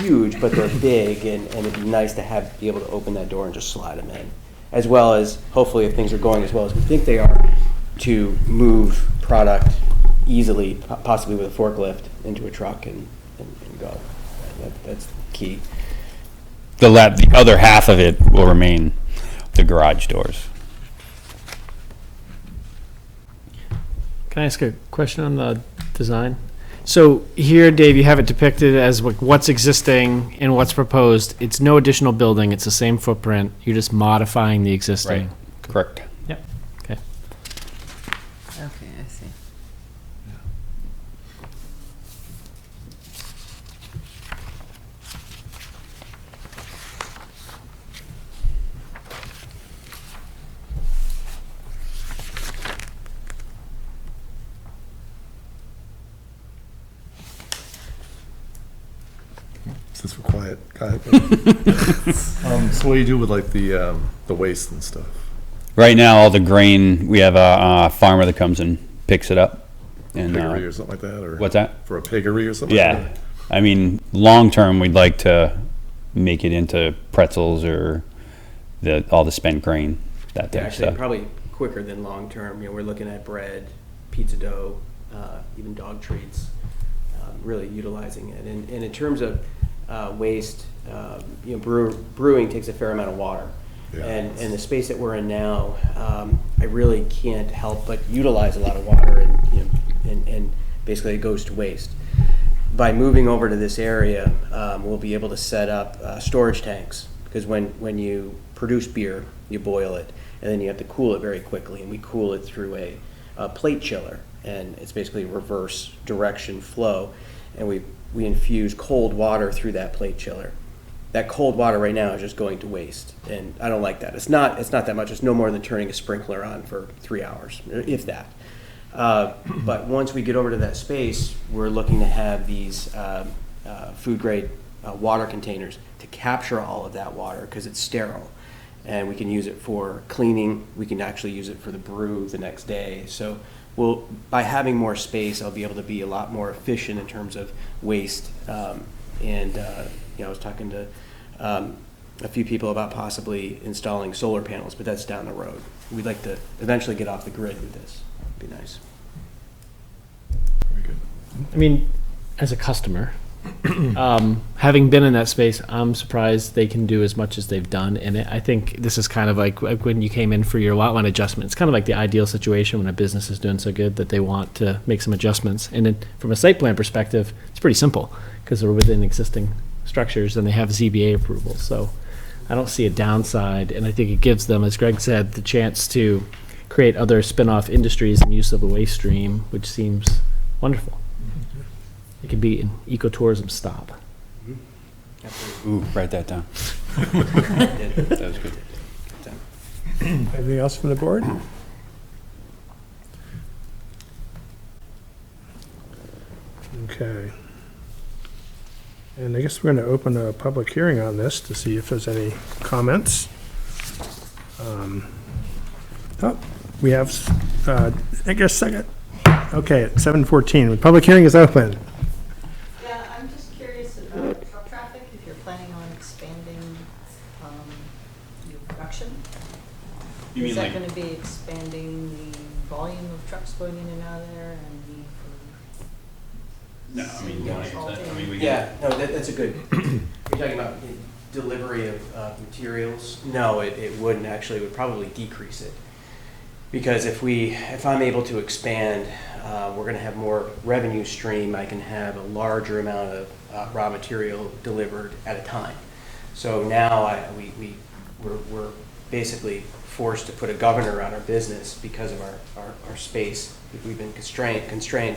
Speaker 12: huge, but they're big, and it'd be nice to be able to open that door and just slide them in. As well as, hopefully, if things are going as well as we think they are, to move product easily, possibly with a forklift, into a truck and go. That's key.
Speaker 11: the other half of it will remain the garage doors.
Speaker 7: Can I ask a question on the design? So here, Dave, you have it depicted as what's existing and what's proposed. It's no additional building, it's the same footprint, you're just modifying the existing.
Speaker 11: Correct.
Speaker 7: Yep, okay.
Speaker 8: Okay, I see.
Speaker 5: Since we're quiet, go ahead. So what do you do with like the waste and stuff?
Speaker 11: Right now, all the grain, we have a farmer that comes and picks it up. And,
Speaker 5: Piggery or something like that, or?
Speaker 11: what's that?
Speaker 5: For a piggery or something like
Speaker 11: Yeah.
Speaker 5: that?
Speaker 11: I mean, long-term, we'd like to make it into pretzels or all the spent grain, that type of
Speaker 12: Actually,
Speaker 11: stuff.
Speaker 12: probably quicker than long-term. We're looking at bread, pizza dough, even dog treats, really utilizing it. And in terms of waste, brewing takes a fair amount of water.
Speaker 5: Yeah.
Speaker 12: And the space that we're in now, I really can't help but utilize a lot of water, and basically it goes to waste. By moving over to this area, we'll be able to set up storage tanks, because when you produce beer, you boil it, and then you have to cool it very quickly, and we cool it through a plate chiller, and it's basically reverse direction flow, and we infuse cold water through that plate chiller. That cold water right now is just going to waste, and I don't like that. It's not that much. It's no more than turning a sprinkler on for 3 hours, if that. But once we get over to that space, we're looking to have these food-grade water containers to capture all of that water, because it's sterile. And we can use it for cleaning. We can actually use it for the brew the next day. So by having more space, I'll be able to be a lot more efficient in terms of waste. I was talking to a few people about possibly installing solar panels, but that's down the road. We'd like to eventually get off the grid with this. It'd be nice.
Speaker 5: Very good.
Speaker 7: I mean, as a customer, having been in that space, I'm surprised they can do as much as they've done in it. I think this is kind of like when you came in for your lot line adjustment. It's kind of like the ideal situation when a business is doing so good that they want to make some adjustments. And then from a site plan perspective, it's pretty simple, because they're within existing structures and they have ZBA approval. So I don't see a downside, and I think it gives them, as Greg said, the chance to create other spin-off industries and use of a waste stream, which seems wonderful. It could be an ecotourism stop.
Speaker 11: Ooh, write that down. That was good.
Speaker 1: Anything else from the board? Okay. And I guess we're going to open a public hearing on this to see if there's any comments. Oh, we have, I guess, second. Okay, at 7:14, the public hearing is open.
Speaker 13: Yeah, I'm just curious about truck traffic, if you're planning on expanding your production.
Speaker 11: You
Speaker 13: Is
Speaker 11: mean
Speaker 13: that
Speaker 11: like-
Speaker 13: gonna be expanding the volume of trucks going in and out of there and need for?
Speaker 11: No, I mean, we
Speaker 12: Yeah, no, that's a good, you're talking about delivery of materials? No, it wouldn't actually, it would probably decrease it. Because if I'm able to expand, we're gonna have more revenue stream, I can have a larger amount of raw material delivered at a time. So now we're basically forced to put a governor on our business because of our space. We've been constrained.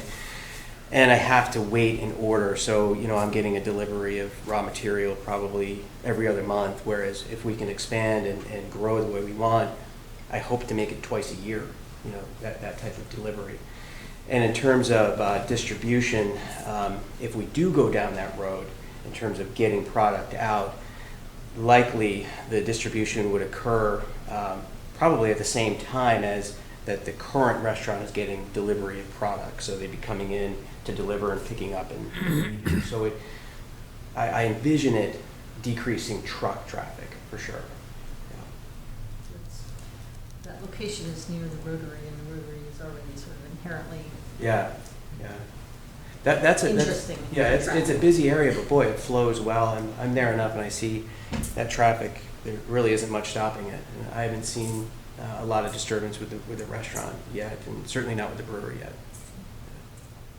Speaker 12: And I have to wait in order, so, I'm getting a delivery of raw material probably every other month, whereas if we can expand and grow the way we want, I hope to make it twice a year, that type of delivery. And in terms of distribution, if we do go down that road, in terms of getting product out, likely the distribution would occur probably at the same time as that the current restaurant is getting delivery of product, so they'd be coming in to deliver and picking up, and so I envision it decreasing truck traffic for sure.
Speaker 13: That location is near the Rotary, and the Rotary is already sort of inherently
Speaker 12: Yeah. That's
Speaker 13: interesting.
Speaker 12: Yeah, it's a busy area, but boy, it flows well. I'm there enough, and I see that traffic. There really isn't much stopping it. And I haven't seen a lot of disturbance with the restaurant yet, and certainly not with the brewery yet.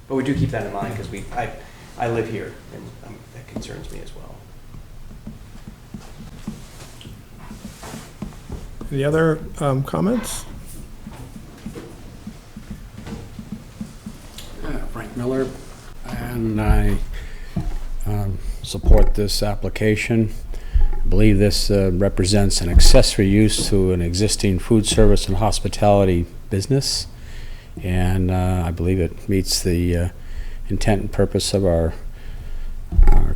Speaker 12: But we do keep that in mind because I live here, and that concerns me as well.
Speaker 1: Any other comments?
Speaker 14: Frank Miller, and I support this application. I believe this represents an accessory use to an existing food service and hospitality business, and I believe it meets the intent and purpose of our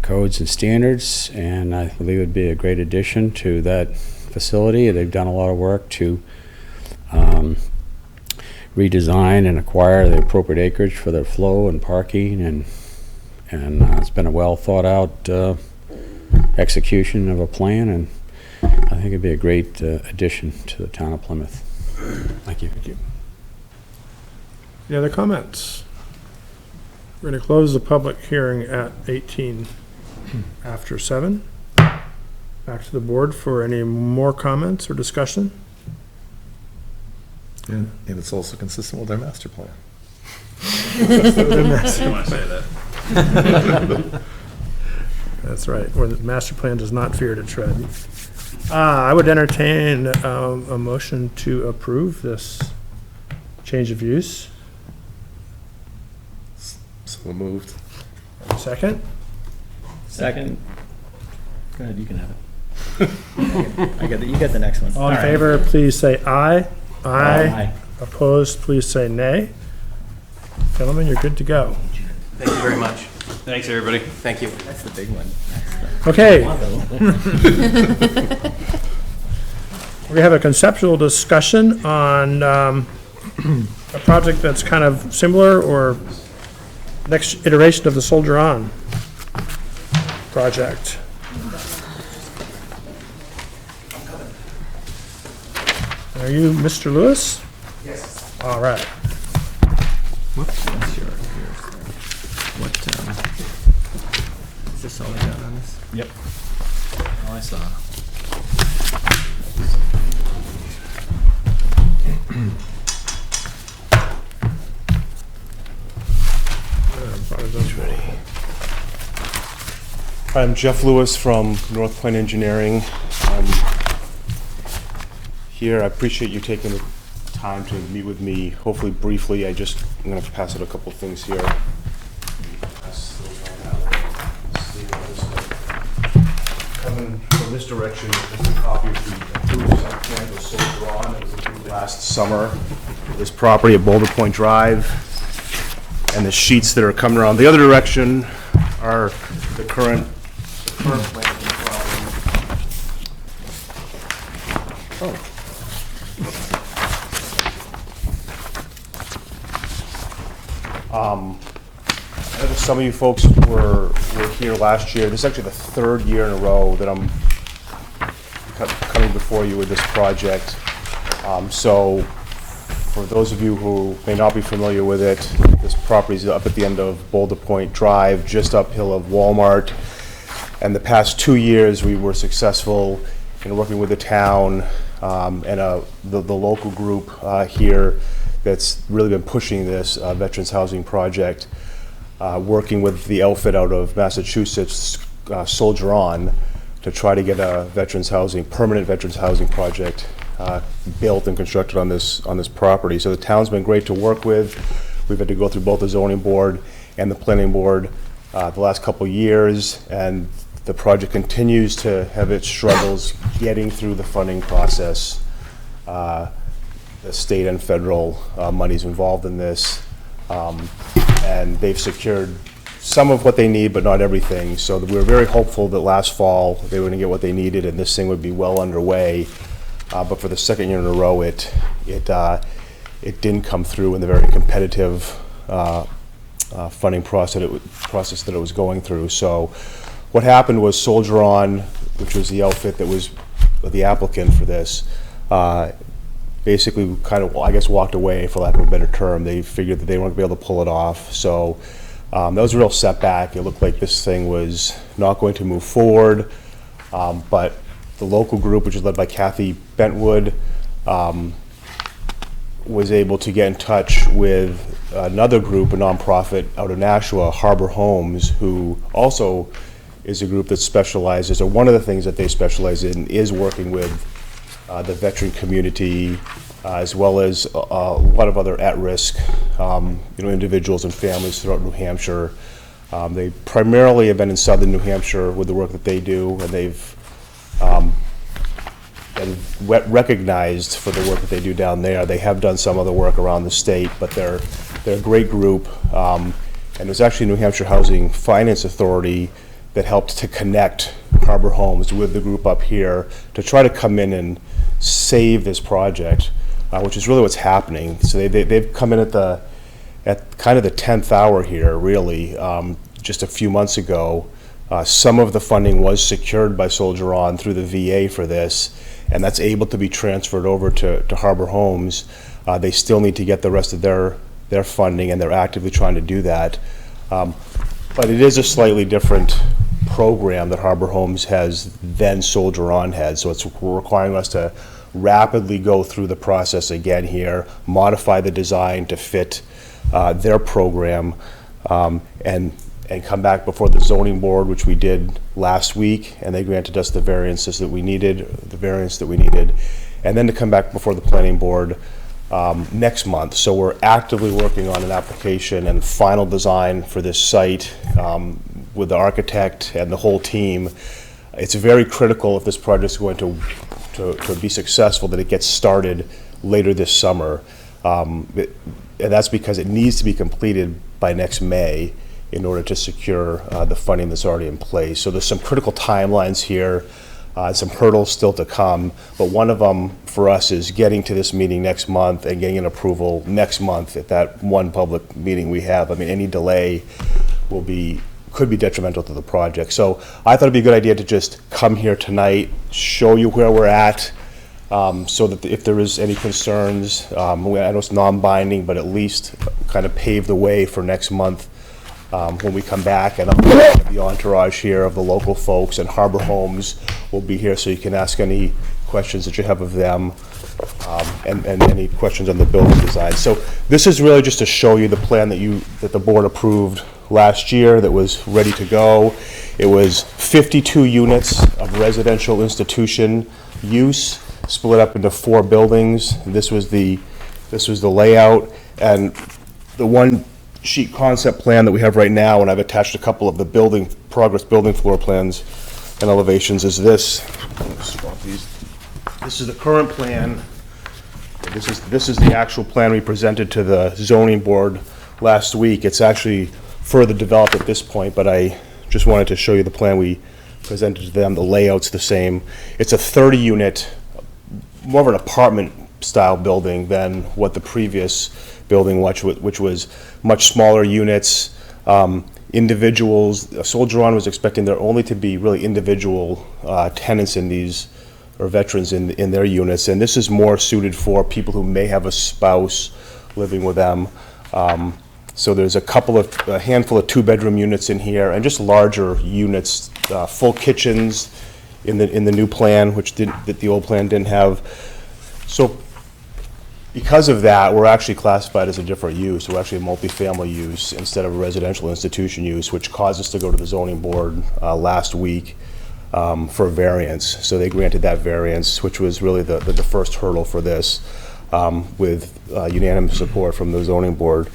Speaker 14: codes and standards, and I believe it would be a great addition to that facility. They've done a lot of work to redesign and acquire the appropriate acreage for their flow and parking, and it's been a well thought out execution of a plan, and I think it'd be a great addition to the town of Plymouth. Thank you.
Speaker 1: Thank you. Any other comments? We're going to close the public hearing at 18 after 7. Back to the board for any more comments or discussion.
Speaker 5: And it's also consistent with our master plan.
Speaker 1: That's right, where the master plan does not fear to tread. I would entertain a motion to approve this change of use.
Speaker 5: So moved.
Speaker 1: Second?
Speaker 4: Second. Go ahead, you can have it. You get the next one.
Speaker 1: All in favor, please say aye. Aye. Opposed, please say nay. Gentlemen, you're good to go.
Speaker 12: Thank you very much.
Speaker 11: Thanks, everybody.
Speaker 12: Thank you.
Speaker 4: That's the big one.
Speaker 1: Okay. We have a conceptual discussion on a project that's kind of similar or next iteration of the Soldier On project. Are you Mr. Lewis?
Speaker 12: Yes.
Speaker 1: All right.
Speaker 4: Whoops, that's yours. What, is this all I got on this?
Speaker 7: Yep. All I saw.
Speaker 15: I'm Jeff Lewis from North Point Engineering. Here, I appreciate you taking the time to meet with me, hopefully briefly. I'm going to pass out a couple things here. Pass the and from this direction is a copy of the approved site plan that was so drawn. It was approved last summer. This property at Boulder Point Drive, and the sheets that are coming around the other direction are the current plan of the property. I know some of you folks were here last year. This is actually the third year in a row that I'm coming before you with this project. So for those of you who may not be familiar with it, this property is up at the end of Boulder Point Drive, just uphill of Walmart. And the past 2 years, we were successful in working with the town and the local group here that's really been pushing this Veterans Housing Project, working with the outfit out of Massachusetts, Soldier On, to try to get a permanent veterans housing project built and constructed on this property. So the town's been great to work with. We've had to go through both the zoning board and the planning board the last couple of years, and the project continues to have its struggles getting through the funding process. The state and federal monies involved in this, and they've secured some of what they need, but not everything. So we were very hopeful that last fall they were going to get what they needed, and this thing would be well underway. But for the second year in a row, it didn't come through in the very competitive funding process that it was going through. So what happened was Soldier On, which was the outfit that was the applicant for this, basically kind of, I guess, walked away, for lack of a better term. They figured that they weren't going to be able to pull it off. So that was a real setback. It looked like this thing was not going to move forward. But the local group, which is led by Kathy Bentwood, was able to get in touch with another group, a nonprofit out of Nashua, Harbor Homes, who also is a group that specializes, or one of the things that they specialize in is working with the veteran community, as well as a lot of other at-risk individuals and families throughout New Hampshire. They primarily have been in southern New Hampshire with the work that they do, and they've been recognized for the work that they do down there. They have done some other work around the state, but they're a great group. And it was actually New Hampshire Housing Finance Authority that helped to connect Harbor Homes with the group up here to try to come in and save this project, which is really what's happening. So they've come in at kind of the 10th hour here, really. Just a few months ago, some of the funding was secured by Soldier On through the VA for this, and that's able to be transferred over to Harbor Homes. They still need to get the rest of their funding, and they're actively trying to do that. But it is a slightly different program that Harbor Homes has than Soldier On had, so it's requiring us to rapidly go through the process again here, modify the design to fit their program, and come back before the zoning board, which we did last week, and they granted us the variance that we needed, and then to come back before the planning board next month. So we're actively working on an application and final design for this site with the architect and the whole team. It's very critical, if this project is going to be successful, that it gets started later this summer. And that's because it needs to be completed by next May in order to secure the funding that's already in place. So there's some critical timelines here, some hurdles still to come, but one of them for us is getting to this meeting next month and getting an approval next month at that one public meeting we have. I mean, any delay could be detrimental to the project. So I thought it'd be a good idea to just come here tonight, show you where we're at, so that if there is any concerns, I know it's non-binding, but at least kind of pave the way for next month when we come back. And the entourage here of the local folks, and Harbor Homes will be here, so you can ask any questions that you have of them, and any questions on the building design. So this is really just to show you the plan that the board approved last year that was ready to go. It was 52 units of residential institution use, split up into 4 buildings. This was the layout, and the one sheet concept plan that we have right now, and I've attached a couple of the progress building floor plans and elevations is this. This is the current plan. This is the actual plan we presented to the zoning board last week. It's actually further developed at this point, but I just wanted to show you the plan we presented to them. The layout's the same. It's a 30-unit, more of an apartment-style building than what the previous building, which was much smaller units. Individuals, Soldier On was expecting there only to be really individual tenants in these, or veterans in their units, and this is more suited for people who may have a spouse living with them. So there's a handful of 2-bedroom units in here, and just larger units, full kitchens in the new plan, that the old plan didn't have. So because of that, we're actually classified as a different use. We're actually a multifamily use instead of a residential institution use, which caused us to go to the zoning board last week for a variance. So they granted that variance, which was really the first hurdle for this, with unanimous support from the zoning board.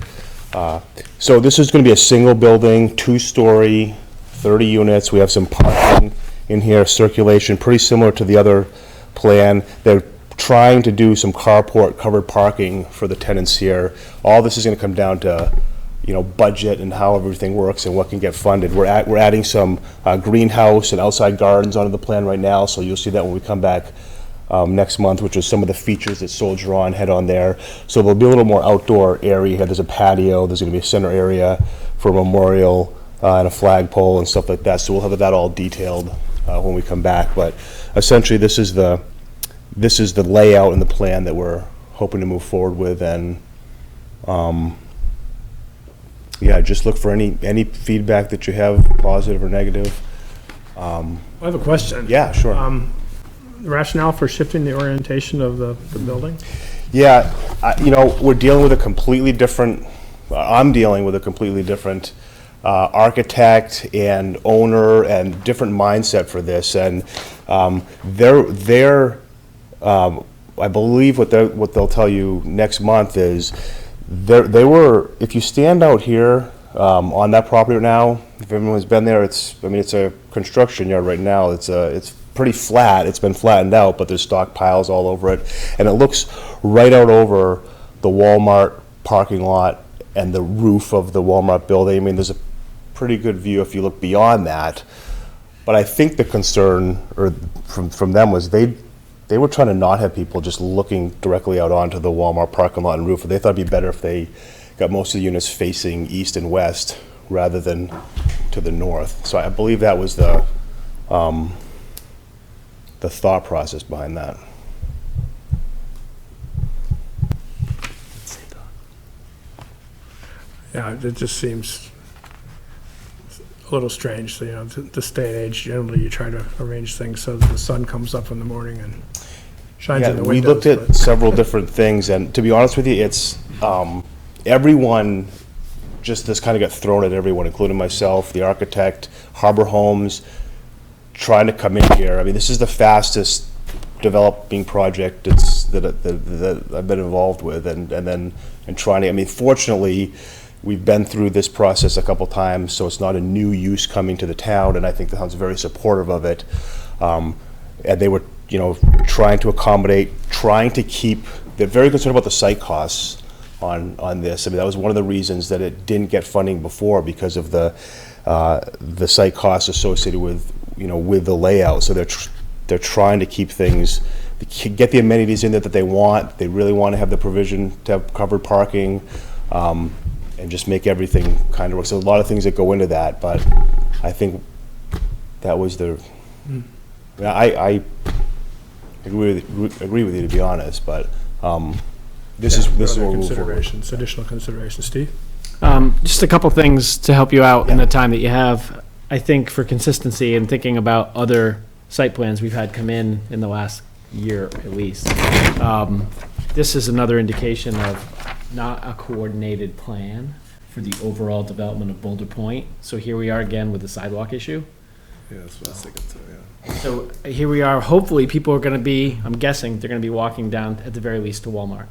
Speaker 15: So this is going to be a single building, 2-story, 30 units. We have some parking in here, circulation, pretty similar to the other plan. They're trying to do some carport covered parking for the tenants here. All this is going to come down to, budget and how everything works and what can get funded. We're adding some greenhouse and outside gardens onto the plan right now, so you'll see that when we come back next month, which is some of the features that Soldier On had on there. So there'll be a little more outdoor area here. There's a patio. There's going to be a center area for a memorial and a flagpole and stuff like that. So we'll have that all detailed when we come back. But essentially, this is the layout and the plan that we're hoping to move forward with. And just look for any feedback that you have, positive or negative.
Speaker 1: I have a question.
Speaker 15: Yeah, sure.
Speaker 1: Rationale for shifting the orientation of the building?
Speaker 15: Yeah, we're dealing with a completely different, I'm dealing with a completely different architect and owner and different mindset for this. And they're I believe what they'll tell you next month is they were, if you stand out here on that property right now, if everyone's been there, it's a construction yard right now. It's pretty flat. It's been flattened out, but there's stock piles all over it, and it looks right out over the Walmart parking lot and the roof of the Walmart building. There's a pretty good view if you look beyond that. But I think the concern from them was they were trying to not have people just looking directly out onto the Walmart parking lot and roof. They thought it'd be better if they got most of the units facing east and west rather than to the north. So I believe that was the thought process behind that.
Speaker 1: Yeah, it just seems a little strange. So, this day and age, generally you try to arrange things so that the sun comes up in the morning and shines in the windows.
Speaker 15: We looked at several different things, and to be honest with you, it's everyone, just this kind of got thrown at everyone, including myself, the architect, Harbor Homes, trying to come in here. This is the fastest developing project that I've been involved with, and trying to, fortunately, we've been through this process a couple times, so it's not a new use coming to the town, and I think the town's very supportive of it. And they were, trying to accommodate, trying to keep, they're very concerned about the site costs on this. That was one of the reasons that it didn't get funding before, because of the site costs associated with, with the layout. So they're trying to keep things, get the amenities in there that they want. They really want to have the provision to have covered parking, and just make everything kind of work. So a lot of things that go into that, but I think that was I agree with you, to be honest, but this is what we're moving forward.
Speaker 1: Additional considerations. Steve?
Speaker 7: Just a couple things to help you out in the time that you have. I think for consistency and thinking about other site plans we've had come in the last year at least, this is another indication of not a coordinated plan for the overall development of Boulder Point. So here we are again with the sidewalk issue.
Speaker 5: Yeah, that's what I was thinking too, yeah.
Speaker 7: So here we are, hopefully people are gonna be, I'm guessing, they're gonna be walking down at the very least to Walmart.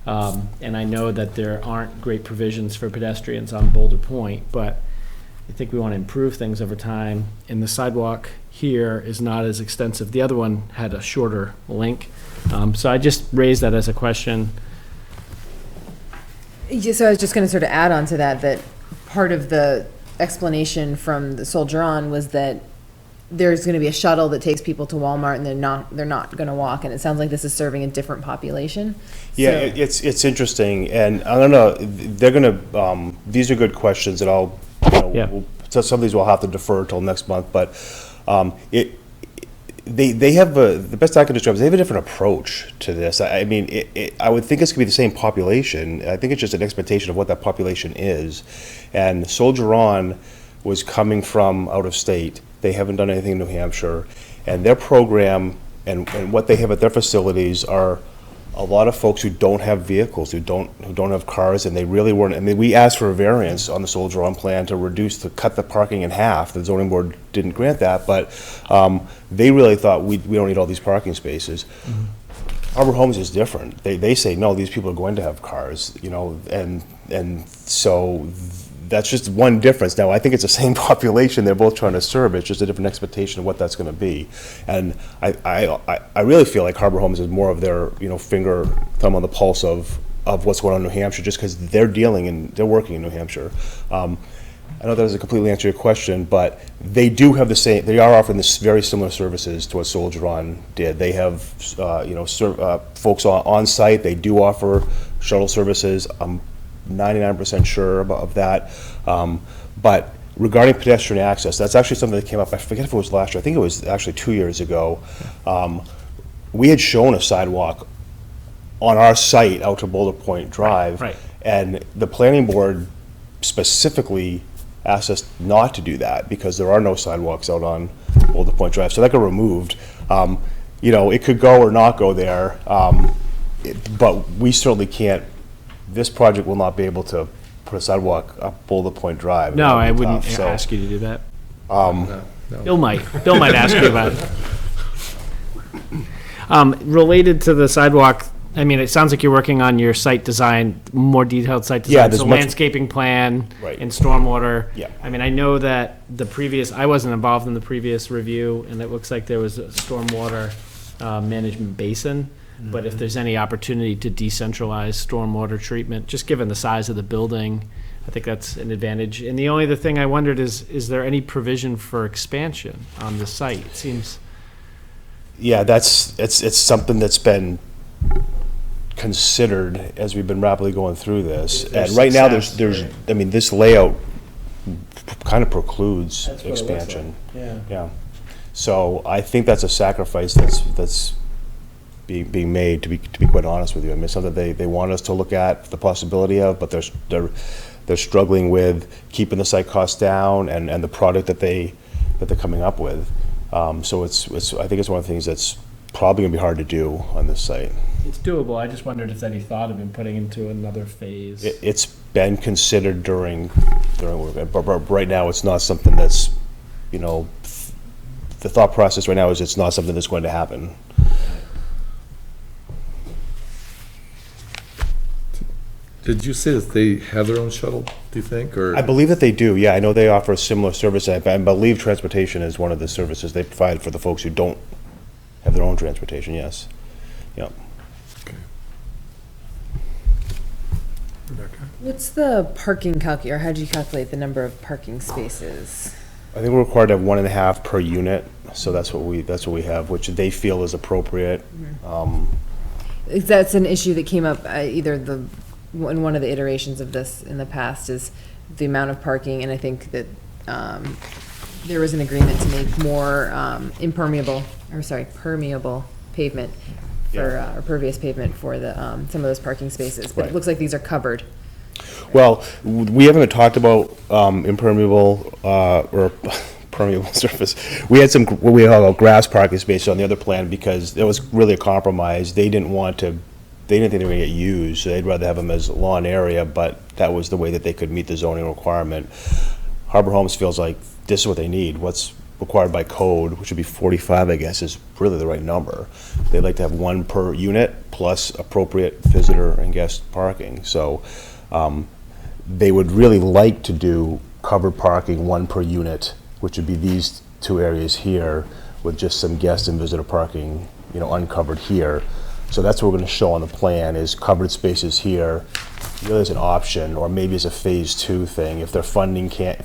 Speaker 7: And I know that there aren't great provisions for pedestrians on Boulder Point, but I think we wanna improve things over time. And the sidewalk here is not as extensive. The other one had a shorter link. So I just raised that as a question.
Speaker 8: So I was just gonna sort of add on to that, that part of the explanation from the Soldier On was that there's gonna be a shuttle that takes people to Walmart and they're not gonna walk, and it sounds like this is serving a different population.
Speaker 15: Yeah,
Speaker 8: So-
Speaker 15: it's interesting, and I don't know, they're gonna, these are good questions, and I'll,
Speaker 7: Yeah.
Speaker 15: so some of these we'll have to defer till next month, but, they have the best I can describe is they have a different approach to this. I mean, I would think it's gonna be the same population. I think it's just an expectation of what that population is. And Soldier On was coming from out of state. They haven't done anything in New Hampshire. And their program and what they have at their facilities are a lot of folks who don't have vehicles, who don't have cars, and they really weren't. I mean, we asked for a variance on the Soldier On plan to cut the parking in half. The zoning board didn't grant that, but they really thought we don't need all these parking spaces. Harbor Homes is different. They say, no, these people are going to have cars, and so that's just one difference. Now, I think it's the same population they're both trying to serve. It's just a different expectation of what that's going to be. And I really feel like Harbor Homes is more of their, thumb on the pulse of what's going on in New Hampshire, just because they're working in New Hampshire. I know that doesn't completely answer your question, but they are offering this very similar services to what Soldier On did. They have, folks on site. They do offer shuttle services. 99% sure of that. But regarding pedestrian access, that's actually something that came up, I forget if it was last year, I think it was actually 2 years ago. We had shown a sidewalk on our site out to Boulder Point Drive.
Speaker 7: Right.
Speaker 15: And the planning board specifically asked us not to do that because there are no sidewalks out on Boulder Point Drive. So that got removed. It could go or not go there, but we certainly can't. This project will not be able to put a sidewalk up Boulder Point Drive.
Speaker 7: No, I wouldn't
Speaker 15: So,
Speaker 7: ask you to do that.
Speaker 5: No.
Speaker 7: Bill might ask you about it. Related to the sidewalk, I mean, it sounds like you're working on your site design, more detailed site design.
Speaker 15: Yeah, there's
Speaker 7: so
Speaker 15: much-
Speaker 7: landscaping plan
Speaker 15: Right.
Speaker 7: and stormwater.
Speaker 15: Yeah.
Speaker 7: I mean, I know that I wasn't involved in the previous review, and it looks like there was a stormwater management basin. But if there's any opportunity to decentralize stormwater treatment, just given the size of the building, I think that's an advantage. And the only other thing I wondered is there any provision for expansion on the site? It seems.
Speaker 15: Yeah, it's something that's been considered as we've been rapidly going through this.
Speaker 7: There's
Speaker 15: And right now,
Speaker 7: success,
Speaker 15: there's,
Speaker 7: right.
Speaker 15: I mean, this layout kind of precludes
Speaker 7: That's what it looks
Speaker 15: expansion.
Speaker 7: like, yeah.
Speaker 15: Yeah. So I think that's a sacrifice that's being made, to be quite honest with you. I mean, it's something they want us to look at the possibility of, but they're struggling with keeping the site costs down and the product that they're coming up with. So I think it's one of the things that's probably gonna be hard to do on this site.
Speaker 7: It's doable. I just wondered if any thought had been putting into another phase.
Speaker 15: It's been considered during work, but right now it's not something that's, the thought process right now is it's not something that's going to happen.
Speaker 5: Did you say that they have their own shuttle, do you think, or?
Speaker 15: I believe that they do, yeah. I know they offer a similar service. I believe transportation is one of the services they provide for the folks who don't have their own transportation, yes. Yep.
Speaker 8: What's the parking or how do you calculate the number of parking spaces?
Speaker 15: I think we're required to have 1.5 per unit, so that's what we have, which they feel is appropriate.
Speaker 8: That's an issue that came up in one of the iterations of this in the past, is the amount of parking, and I think that there was an agreement to make more permeable pavement for or pervious pavement for the some of those parking spaces. But
Speaker 15: Right.
Speaker 8: it looks like these are covered.
Speaker 15: Well, we haven't talked about impermeable or permeable surface. We had what we call grass parking space on the other plan because it was really a compromise. They didn't think they were going to get used, so they'd rather have them as lawn area, but that was the way that they could meet the zoning requirement. Harbor Homes feels like this is what they need. What's required by code, which would be 45, I guess, is really the right number. They'd like to have 1 per unit plus appropriate visitor and guest parking. So they would really like to do covered parking 1 per unit, which would be these two areas here with just some guest and visitor parking, uncovered here. So that's what we're gonna show on the plan, is covered spaces here. Really as an option, or maybe as a phase 2 thing. If their funding can't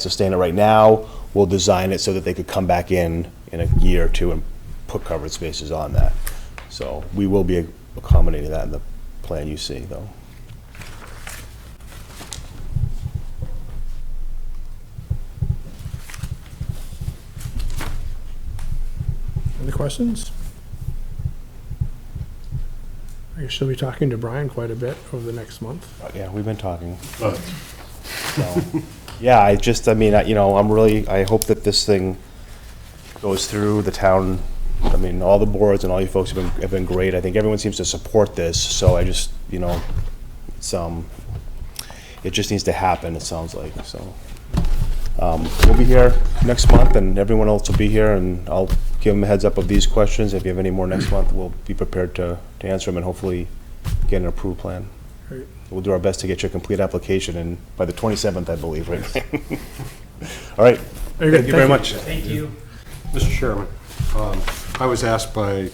Speaker 15: sustain it right now, we'll design it so that they could come back in a year or two and put covered spaces on that. So we will be accommodating that in the plan you see, though.
Speaker 1: Any questions? I guess you'll be talking to Brian quite a bit over the next month.
Speaker 15: Yeah, we've been talking. So, yeah, I hope that this thing goes through the town. I mean, all the boards and all you folks have been great. I think everyone seems to support this, so I just, it just needs to happen, it sounds like, so. We'll be here next month, and everyone else will be here, and I'll give them a heads up of these questions. If you have any more next month, we'll be prepared to answer them and hopefully get an approved plan.
Speaker 1: Great.
Speaker 15: We'll do our best to get you a complete application, and by the 27th, I believe, right? All right.
Speaker 1: Very good.
Speaker 15: Thank you very much.
Speaker 7: Thank you.
Speaker 10: Mr. Chairman, I was asked by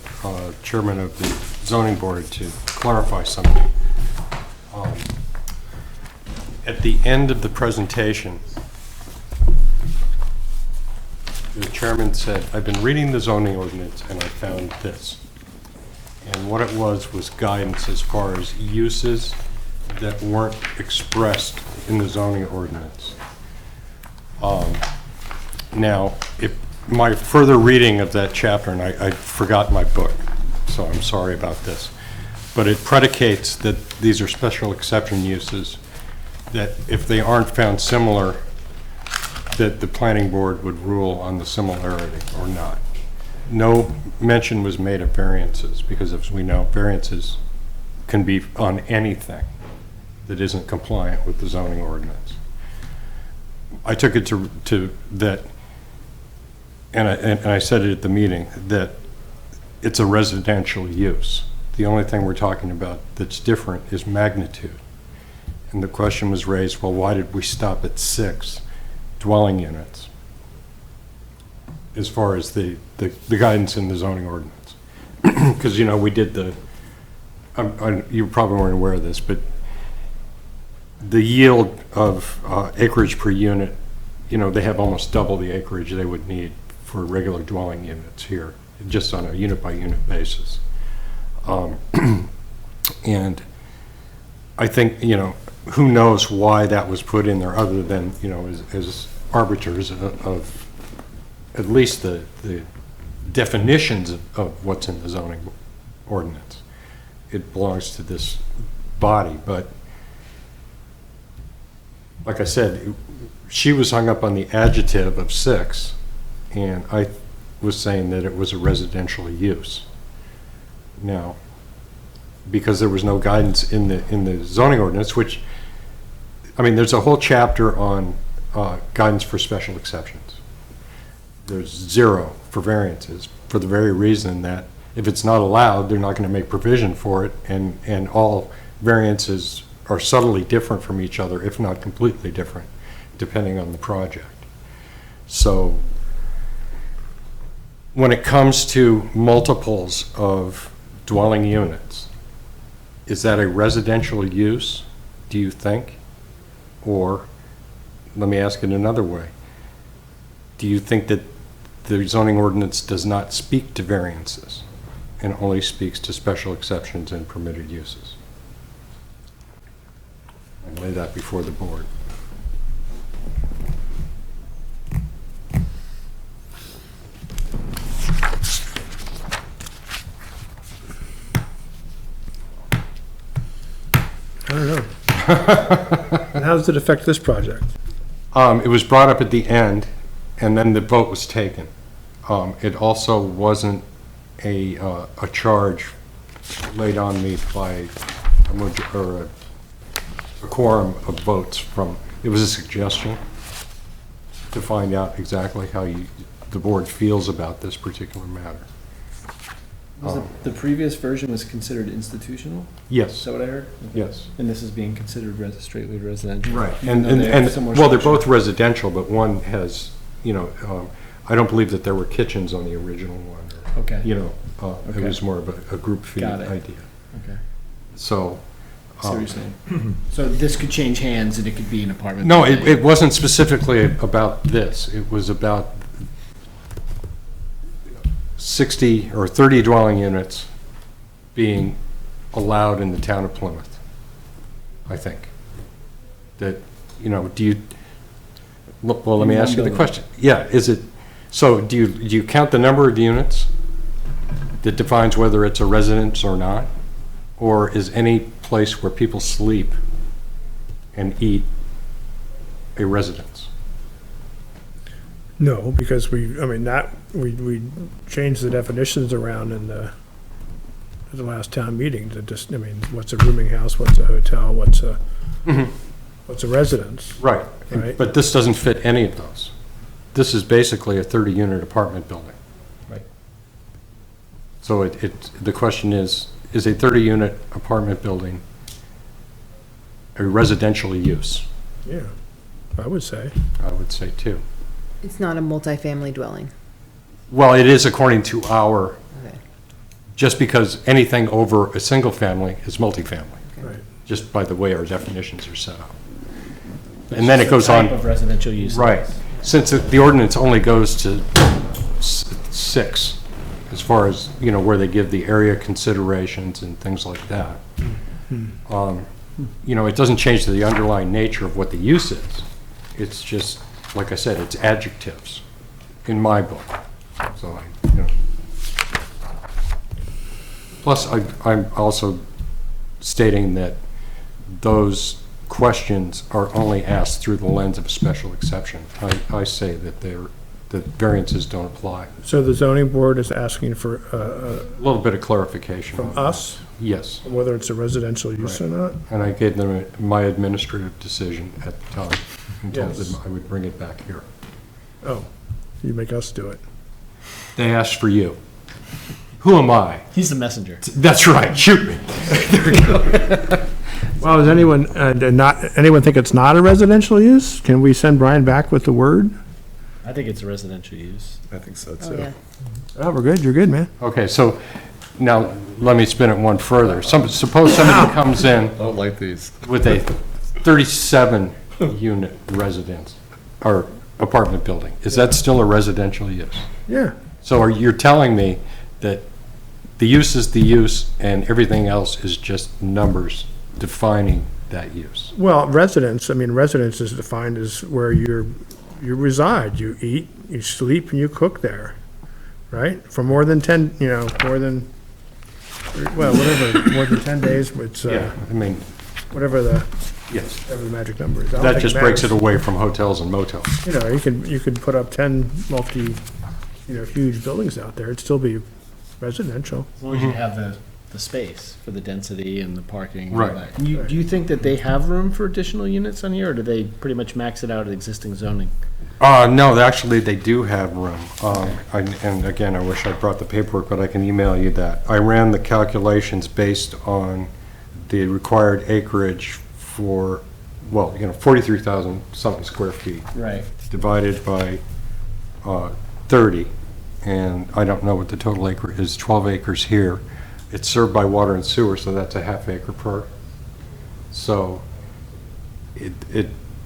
Speaker 10: Chairman of the Zoning Board to clarify something. At the end of the presentation, the chairman said, "I've been reading the zoning ordinance and I found this." And what it was guidance as far as uses that weren't expressed in the zoning ordinance. Now, if my further reading of that chapter, and I forgot my book, so I'm sorry about this, but it predicates that these are special exception uses, that if they aren't found similar, that the planning board would rule on the similarity or not. No mention was made of variances, because as we know, variances can be on anything that isn't compliant with the zoning ordinance. I took it to that, and I said it at the meeting, that it's a residential use. The only thing we're talking about that's different is magnitude. And the question was raised, well, why did we stop at 6 dwelling units as far as the guidance in the zoning ordinance? Because, we did you probably weren't aware of this, but the yield of acreage per unit, they have almost double the acreage they would need for regular dwelling units here, just on a unit-by-unit basis. And I think, who knows why that was put in there, other than, as arbiters of at least the definitions of what's in the zoning ordinance. It belongs to this body, but like I said, she was hung up on the adjective of 6, and I was saying that it was a residential use. Now, because there was no guidance in the zoning ordinance, which, there's a whole chapter on guidance for special exceptions. There's 0 for variances, for the very reason that if it's not allowed, they're not going to make provision for it, and all variances are subtly different from each other, if not completely different, depending on the project. So when it comes to multiples of dwelling units, is that a residential use, do you think? Or, let me ask it another way. Do you think that the zoning ordinance does not speak to variances and only speaks to special exceptions and permitted uses? I lay that before the board.
Speaker 1: I don't know. And how does it affect this project?
Speaker 10: It was brought up at the end, and then the vote was taken. It also wasn't a charge laid on me by a quorum of votes from, it was a suggestion to find out exactly how the board feels about this particular matter.
Speaker 7: The previous version was considered institutional?
Speaker 10: Yes.
Speaker 7: Is that what I heard? Okay.
Speaker 10: Yes.
Speaker 7: And this is being considered straightly residential?
Speaker 10: Right.
Speaker 7: Even
Speaker 10: And
Speaker 7: though they have similar
Speaker 10: well, they're
Speaker 7: structure.
Speaker 10: both residential, but one has I don't believe that there were kitchens on the original one.
Speaker 7: Okay.
Speaker 10: It was more of a group feed
Speaker 7: Got it.
Speaker 10: idea.
Speaker 7: Okay.
Speaker 10: So.
Speaker 7: So you're saying, so this could change hands and it could be an apartment?
Speaker 10: No,
Speaker 7: building.
Speaker 10: it wasn't specifically about this. It was about 60 or 30 dwelling units being allowed in the town of Plymouth, I think. That, do you, well, let me ask you the question. Yeah, so do you count the number of units that defines whether it's a residence or not? Or is any place where people sleep and eat a residence?
Speaker 1: No, because we changed the definitions around in the last town meeting to just, what's a rooming house, what's a hotel, what's a residence.
Speaker 10: Right.
Speaker 1: Right.
Speaker 10: But this doesn't fit any of those. This is basically a 30-unit apartment building.
Speaker 7: Right.
Speaker 10: So the question is a 30-unit apartment building a residential use?
Speaker 1: Yeah, I would say.
Speaker 10: I would say too.
Speaker 8: It's not a multifamily dwelling.
Speaker 10: Well, it is according to our,
Speaker 8: Okay.
Speaker 10: just because anything over a single family is multifamily,
Speaker 1: Right.
Speaker 10: just by the way our definitions are set up. And then it goes on.
Speaker 7: Type of residential use.
Speaker 10: Right. Since the ordinance only goes to 6, as far as, where they give the area considerations and things like that. It doesn't change the underlying nature of what the use is. It's just, like I said, it's adjectives in my book. So plus, I'm also stating that those questions are only asked through the lens of a special exception. I say that that variances don't apply.
Speaker 1: So the zoning board is asking for
Speaker 10: A little bit of clarification.
Speaker 1: from us,
Speaker 10: Yes.
Speaker 1: whether it's a residential use or not?
Speaker 10: And I gave them my administrative decision at the time and told
Speaker 1: Yes.
Speaker 10: them I would bring it back here.
Speaker 1: Oh, you make us do it.
Speaker 10: They asked for you. Who am I?
Speaker 7: He's the messenger.
Speaker 10: That's right, shoot me.
Speaker 1: Well, does anyone think it's not a residential use? Can we send Brian back with the word?
Speaker 7: I think it's a residential use.
Speaker 5: I think so
Speaker 8: Oh,
Speaker 5: too.
Speaker 8: yeah.
Speaker 1: Oh, we're good, you're good, man.
Speaker 10: Okay, so now let me spin it one further. Suppose somebody comes in
Speaker 5: I don't like these.
Speaker 10: with a 37-unit residence or apartment building. Is that still a residential use?
Speaker 1: Yeah.
Speaker 10: So you're telling me that the use is the use and everything else is just numbers defining that use?
Speaker 1: Well, residence is defined as where you reside, you eat, you sleep, and you cook there, right? For more than 10, more than 10 days, it's, whatever the
Speaker 10: Yes.
Speaker 1: whatever the magic number is. I don't
Speaker 10: That
Speaker 1: think
Speaker 10: just breaks it
Speaker 1: matters.
Speaker 10: away from hotels and motels.
Speaker 1: You could put up 10 huge buildings out there, it'd still be residential.
Speaker 7: As long as you have the space for the density and the parking and all
Speaker 10: Right.
Speaker 7: that. Do you think that they have room for additional units on here, or do they pretty much max it out at existing zoning?
Speaker 10: No, actually, they do have room. And again, I wish I brought the paperwork, but I can email you that. I ran the calculations based on the required acreage for, 43,000 something square feet.
Speaker 7: Right.
Speaker 10: Divided by 30, and I don't know what the total acre is, 12 acres here. It's served by water and sewer, so that's a half acre per. So it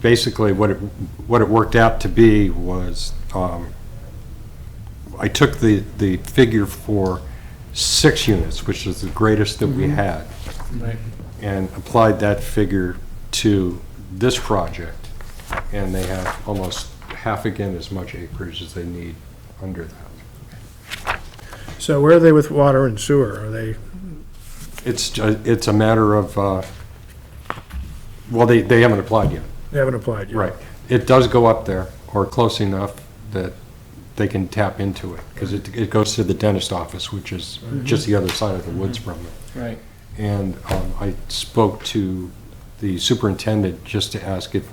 Speaker 10: basically, what it worked out to be was, I took the figure for 6 units, which is the greatest that we had,
Speaker 7: Right.
Speaker 10: and applied that figure to this project, and they have almost half again as much acreage as they need under that.
Speaker 1: So where are they with water and sewer? Are they,
Speaker 10: It's a matter of, they haven't applied yet.
Speaker 1: they haven't applied yet?
Speaker 10: Right. It does go up there, or close enough that they can tap into it, because it goes to the dentist office, which is just the other side of the woods from it.
Speaker 7: Right.
Speaker 10: And I spoke to the superintendent just to ask if,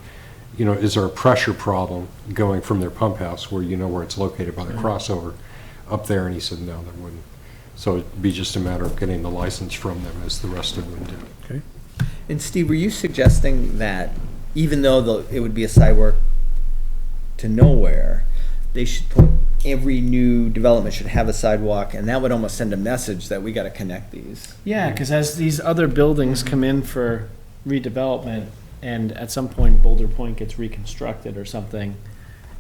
Speaker 10: is there a pressure problem going from their pump house, where where it's located by the crossover, up there, and he said, no, there wouldn't. So it'd be just a matter of getting the license from them, as the rest of them do.
Speaker 1: Okay.
Speaker 4: And Steve, were you suggesting that even though it would be a sidewalk to nowhere, they should put, every new development should have a sidewalk, and that would almost send a message that we gotta connect these.
Speaker 7: Yeah, because as these other buildings come in for redevelopment, and at some point Boulder Point gets reconstructed or something,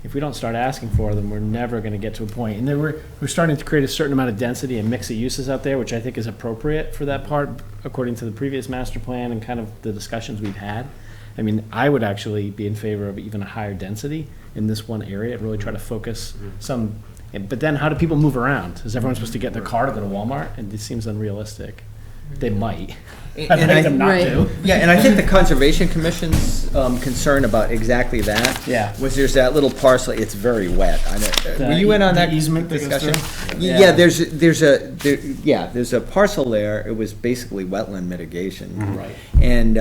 Speaker 7: if we don't start asking for them, we're never gonna get to a point. And then we're starting to create a certain amount of density and mix of uses out there, which I think is appropriate for that part, according to the previous master plan and kind of the discussions we've had. I mean, I would actually be in favor of even a higher density in this one area, really try to focus some, but then how do people move around? Is everyone supposed to get in their car to go to Walmart? And it seems unrealistic. They might. I'd
Speaker 4: And
Speaker 7: like them not
Speaker 8: Right.
Speaker 7: to.
Speaker 4: Yeah, and I think the Conservation Commission's concern about exactly that.
Speaker 7: Yeah.
Speaker 4: Was there's that little parcel, it's very wet. Were you in on
Speaker 7: The
Speaker 4: that
Speaker 7: easement that goes
Speaker 4: discussion?
Speaker 7: through?
Speaker 4: Yeah,
Speaker 7: Yeah.
Speaker 4: there's a parcel there, it was basically wetland mitigation.
Speaker 7: Right.
Speaker 4: And,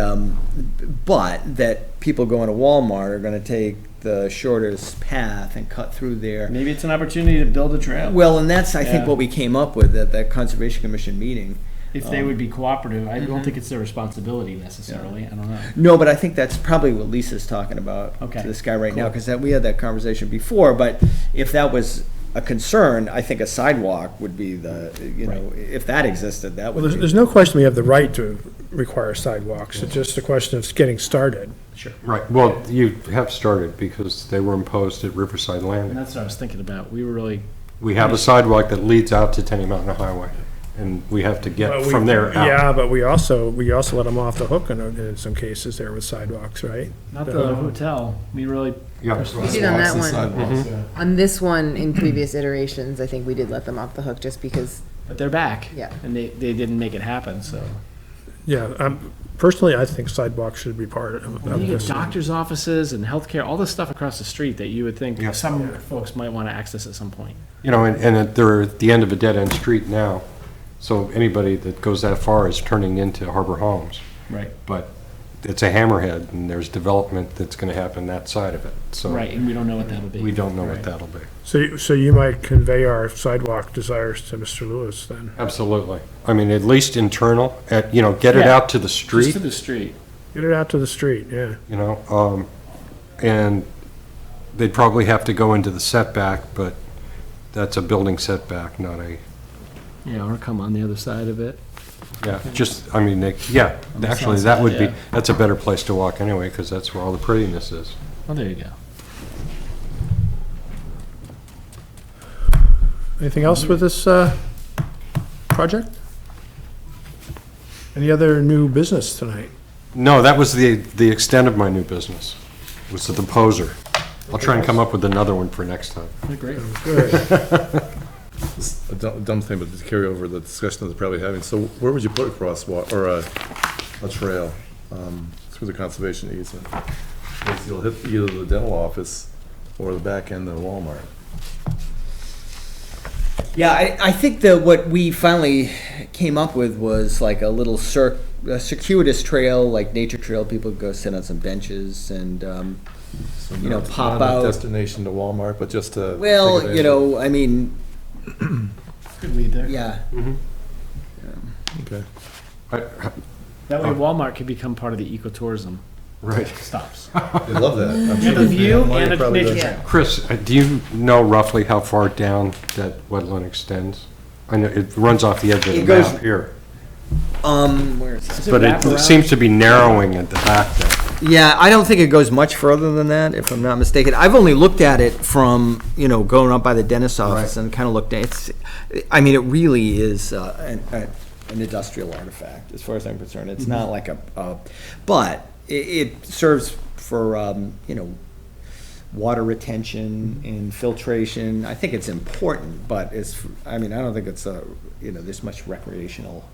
Speaker 4: but that people going to Walmart are gonna take the shortest path and cut through there.
Speaker 7: Maybe it's an opportunity to build a trail.
Speaker 4: Well, and that's, I think,
Speaker 7: Yeah.
Speaker 4: what we came up with at that Conservation Commission meeting.
Speaker 7: If they would be cooperative, I don't think it's their responsibility necessarily, I don't know.
Speaker 4: No, but I think that's probably what Lisa's talking about
Speaker 7: Okay,
Speaker 4: to this guy right now,
Speaker 7: cool.
Speaker 4: because we had that conversation before, but if that was a concern, I think a sidewalk would be the, if that existed, that
Speaker 1: Well,
Speaker 4: would be.
Speaker 1: there's no question we have the right to require sidewalks. It's just a question of getting started.
Speaker 7: Sure.
Speaker 10: Right, well, you have started because they were imposed at Riverside
Speaker 7: And
Speaker 10: Landing.
Speaker 7: that's what I was thinking about. We were really,
Speaker 10: We have a sidewalk that leads out to Tenny Mountain Highway, and we have to
Speaker 1: But
Speaker 10: get
Speaker 1: we-
Speaker 10: from there out.
Speaker 1: Yeah, but we also let them off the hook in some cases there with sidewalks, right?
Speaker 7: not the hotel, we really,
Speaker 10: Yeah.
Speaker 8: We did on that
Speaker 5: Sidewalks and
Speaker 8: one.
Speaker 5: sidewalks, yeah.
Speaker 8: On this one, in previous iterations, I think we did let them off the hook just because,
Speaker 7: but they're back.
Speaker 8: Yeah.
Speaker 7: And they didn't make it happen, so.
Speaker 1: Yeah, personally, I think sidewalks should be part of
Speaker 7: You get
Speaker 1: this.
Speaker 7: doctor's offices and healthcare, all this stuff across the street that you would think
Speaker 10: Yeah.
Speaker 7: some folks might want to access at some point.
Speaker 10: You know, and they're at the end of a dead-end street now, so anybody that goes that far is turning into Harbor Homes.
Speaker 7: Right.
Speaker 10: But it's a hammerhead, and there's development that's gonna happen that side of it, so.
Speaker 7: Right, and we don't know what that'll be.
Speaker 10: We don't know
Speaker 7: Right.
Speaker 10: what that'll be.
Speaker 1: So you might convey our sidewalk desires to Mr. Lewis then.
Speaker 10: Absolutely. I mean, at least internal, get it
Speaker 7: Yeah.
Speaker 10: out to the
Speaker 7: Just
Speaker 10: street,
Speaker 7: to the street.
Speaker 1: Get it out to the street, yeah.
Speaker 10: and they'd probably have to go into the setback, but that's a building setback, not a,
Speaker 7: Yeah, or come on the other side of it.
Speaker 10: yeah, just, I mean, yeah,
Speaker 7: On the
Speaker 10: actually,
Speaker 7: south
Speaker 10: that
Speaker 7: side,
Speaker 10: would be,
Speaker 7: yeah.
Speaker 10: that's a better place to walk anyway, because that's where all the prettiness is.
Speaker 7: Well, there you go.
Speaker 1: Anything else with this project? Any other new business tonight?
Speaker 10: No, that was the extent of my new business, was the poser. I'll try and come up with another one for next time.
Speaker 7: Great.
Speaker 1: Good.
Speaker 5: A dumb thing, but to carry over the discussion that they're probably having, so where would you put a crosswalk, or a trail, through the conservation easement? Because you'll hit either the dental office or the back end of Walmart.
Speaker 4: Yeah, I think that what we finally came up with was like a little a circuitous trail, like nature trail, people go sit on some benches and,
Speaker 5: So
Speaker 4: pop
Speaker 5: not a
Speaker 4: out.
Speaker 5: destination to Walmart, but just to.
Speaker 4: Well,
Speaker 5: take advantage
Speaker 4: I mean,
Speaker 7: Good lead there.
Speaker 4: yeah.
Speaker 5: Okay.
Speaker 7: That way Walmart could become part of the ecotourism
Speaker 10: Right.
Speaker 7: stops.
Speaker 5: They love that. I'm sure
Speaker 7: The view
Speaker 5: Walmart
Speaker 7: and a
Speaker 5: probably
Speaker 7: nature
Speaker 5: does.
Speaker 7: trail.
Speaker 10: Chris, do you know roughly how far down that wetland extends? I know it runs off the edge of the
Speaker 4: It goes-
Speaker 10: map here,
Speaker 4: Where is that?
Speaker 7: Does it
Speaker 10: but
Speaker 7: wrap
Speaker 10: it
Speaker 7: around?
Speaker 10: seems to be narrowing at the back there.
Speaker 4: Yeah, I don't think it goes much further than that, if I'm not mistaken. I've only looked at it from, going up by the dentist's office and kind of looked at it. It really is an industrial artifact, as far as I'm concerned. It's not like but it serves for, water retention and filtration. I think it's important, but I don't think it's there's much recreational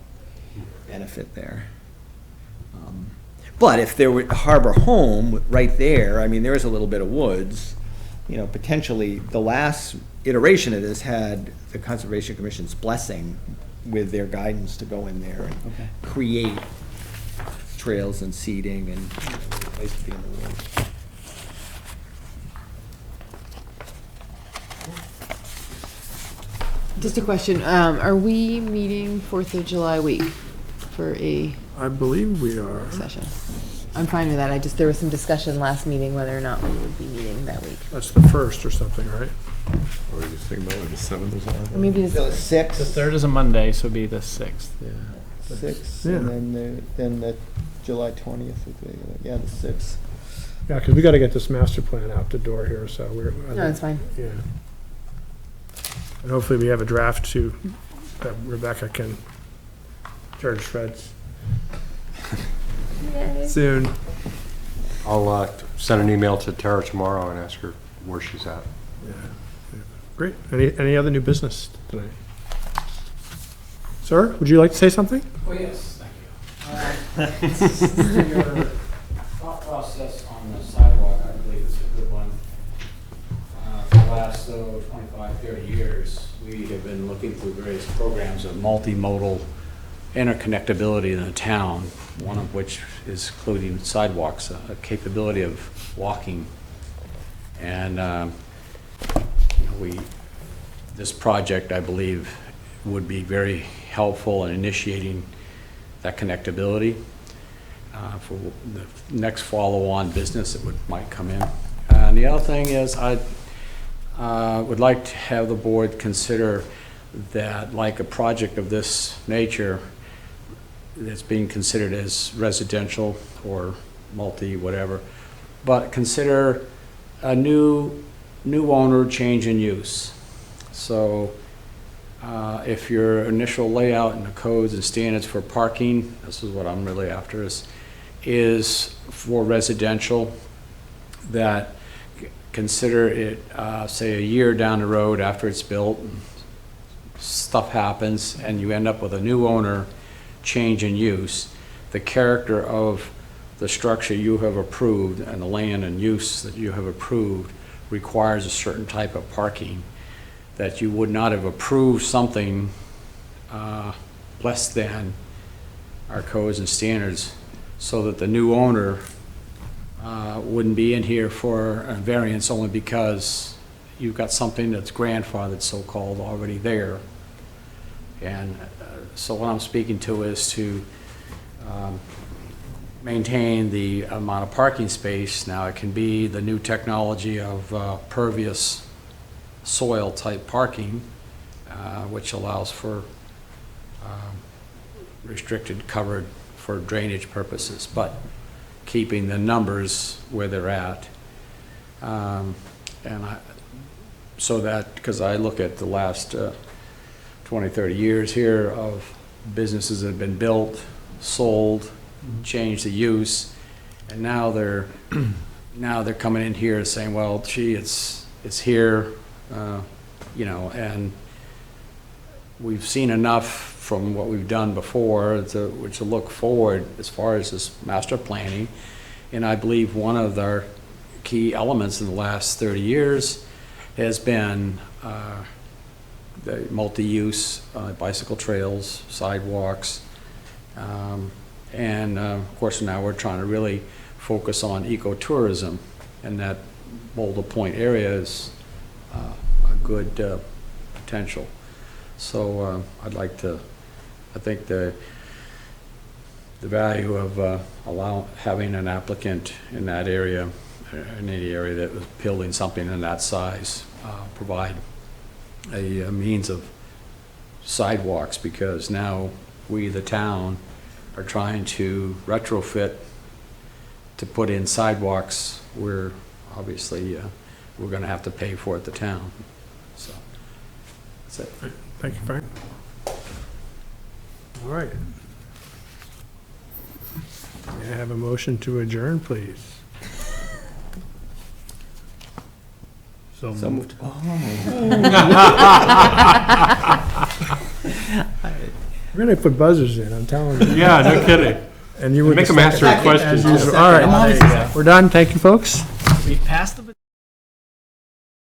Speaker 4: benefit there. But if there were Harbor Home right there, there is a little bit of woods, potentially the last iteration of this had the Conservation Commission's blessing with their guidance to go in there and create trails and seating and a place to be in the woods.
Speaker 8: just a question, are we meeting 4th of July week for a
Speaker 1: I believe we are.
Speaker 8: session? I'm fine with that, there was some discussion last meeting whether or not we would be meeting that week.
Speaker 1: That's the first or something, right?
Speaker 5: Or you think about like the 7th or something?
Speaker 8: Or maybe
Speaker 4: The
Speaker 8: this,
Speaker 7: The
Speaker 4: 6th,
Speaker 7: 3rd is a Monday, so it'd be the 6th, yeah.
Speaker 4: 6th,
Speaker 1: Yeah.
Speaker 4: and then the July 20th would be, yeah, the 6th.
Speaker 1: Yeah, because we got to get this master plan out the door here, so we're.
Speaker 8: no, it's fine.
Speaker 1: Yeah. And hopefully we have a draft too, that Rebecca can charge shreds soon.
Speaker 10: I'll send an email to Tara tomorrow and ask her where she's at.
Speaker 1: Great. Any other new business tonight? Sir, would you like to say something?
Speaker 14: Oh, yes, thank you. Your thought process on the sidewalk, I believe is a good one. For the last 25, 30 years, we have been looking through various programs of multimodal interconnectability in the town, one of which is including sidewalks, a capability of walking. And this project, I believe, would be very helpful in initiating that connectability for the next follow-on business that might come in. And the other thing is, I would like to have the board consider that, like a project of this nature that's being considered as residential or multi-whatever, but consider a new owner change in use. So if your initial layout and the codes and standards for parking, this is what I'm really after, is for residential, that consider it, say, a year down the road after it's built, stuff happens, and you end up with a new owner change in use, the character of the structure you have approved and the land and use that you have approved requires a certain type of parking, that you would not have approved something less than our codes and standards, so that the new owner wouldn't be in here for a variance only because you've got something that's grandfathered, so-called, already there. And so what I'm speaking to is to maintain the amount of parking space. Now, it can be the new technology of pervious soil type parking, which allows for restricted covered for drainage purposes, but keeping the numbers where they're at. So that, because I look at the last 20, 30 years here of businesses that have been built, sold, changed the use, and now they're coming in here saying, well, gee, it's here, and we've seen enough from what we've done before to look forward as far as this master planning. And I believe one of our key elements in the last 30 years has been the multi-use bicycle trails, sidewalks, and of course now we're trying to really focus on ecotourism, and that Boulder Point area is a good potential. So I think the value of having an applicant in that area, in any area that was building something in that size, provide a means of sidewalks, because now we, the town, are trying to retrofit to put in sidewalks where obviously we're going to have to pay for it, the town. So that's it.
Speaker 1: Thank you, Frank. All right. May I have a motion to adjourn, please?
Speaker 9: So
Speaker 4: moved.
Speaker 1: We're gonna put buzzers in, I'm telling you.
Speaker 10: Yeah, no kidding.
Speaker 1: And you were
Speaker 10: Make
Speaker 1: the
Speaker 10: them answer a
Speaker 1: second.
Speaker 10: question.
Speaker 1: As usual. All right, we're done. Thank you, folks.
Speaker 7: We passed the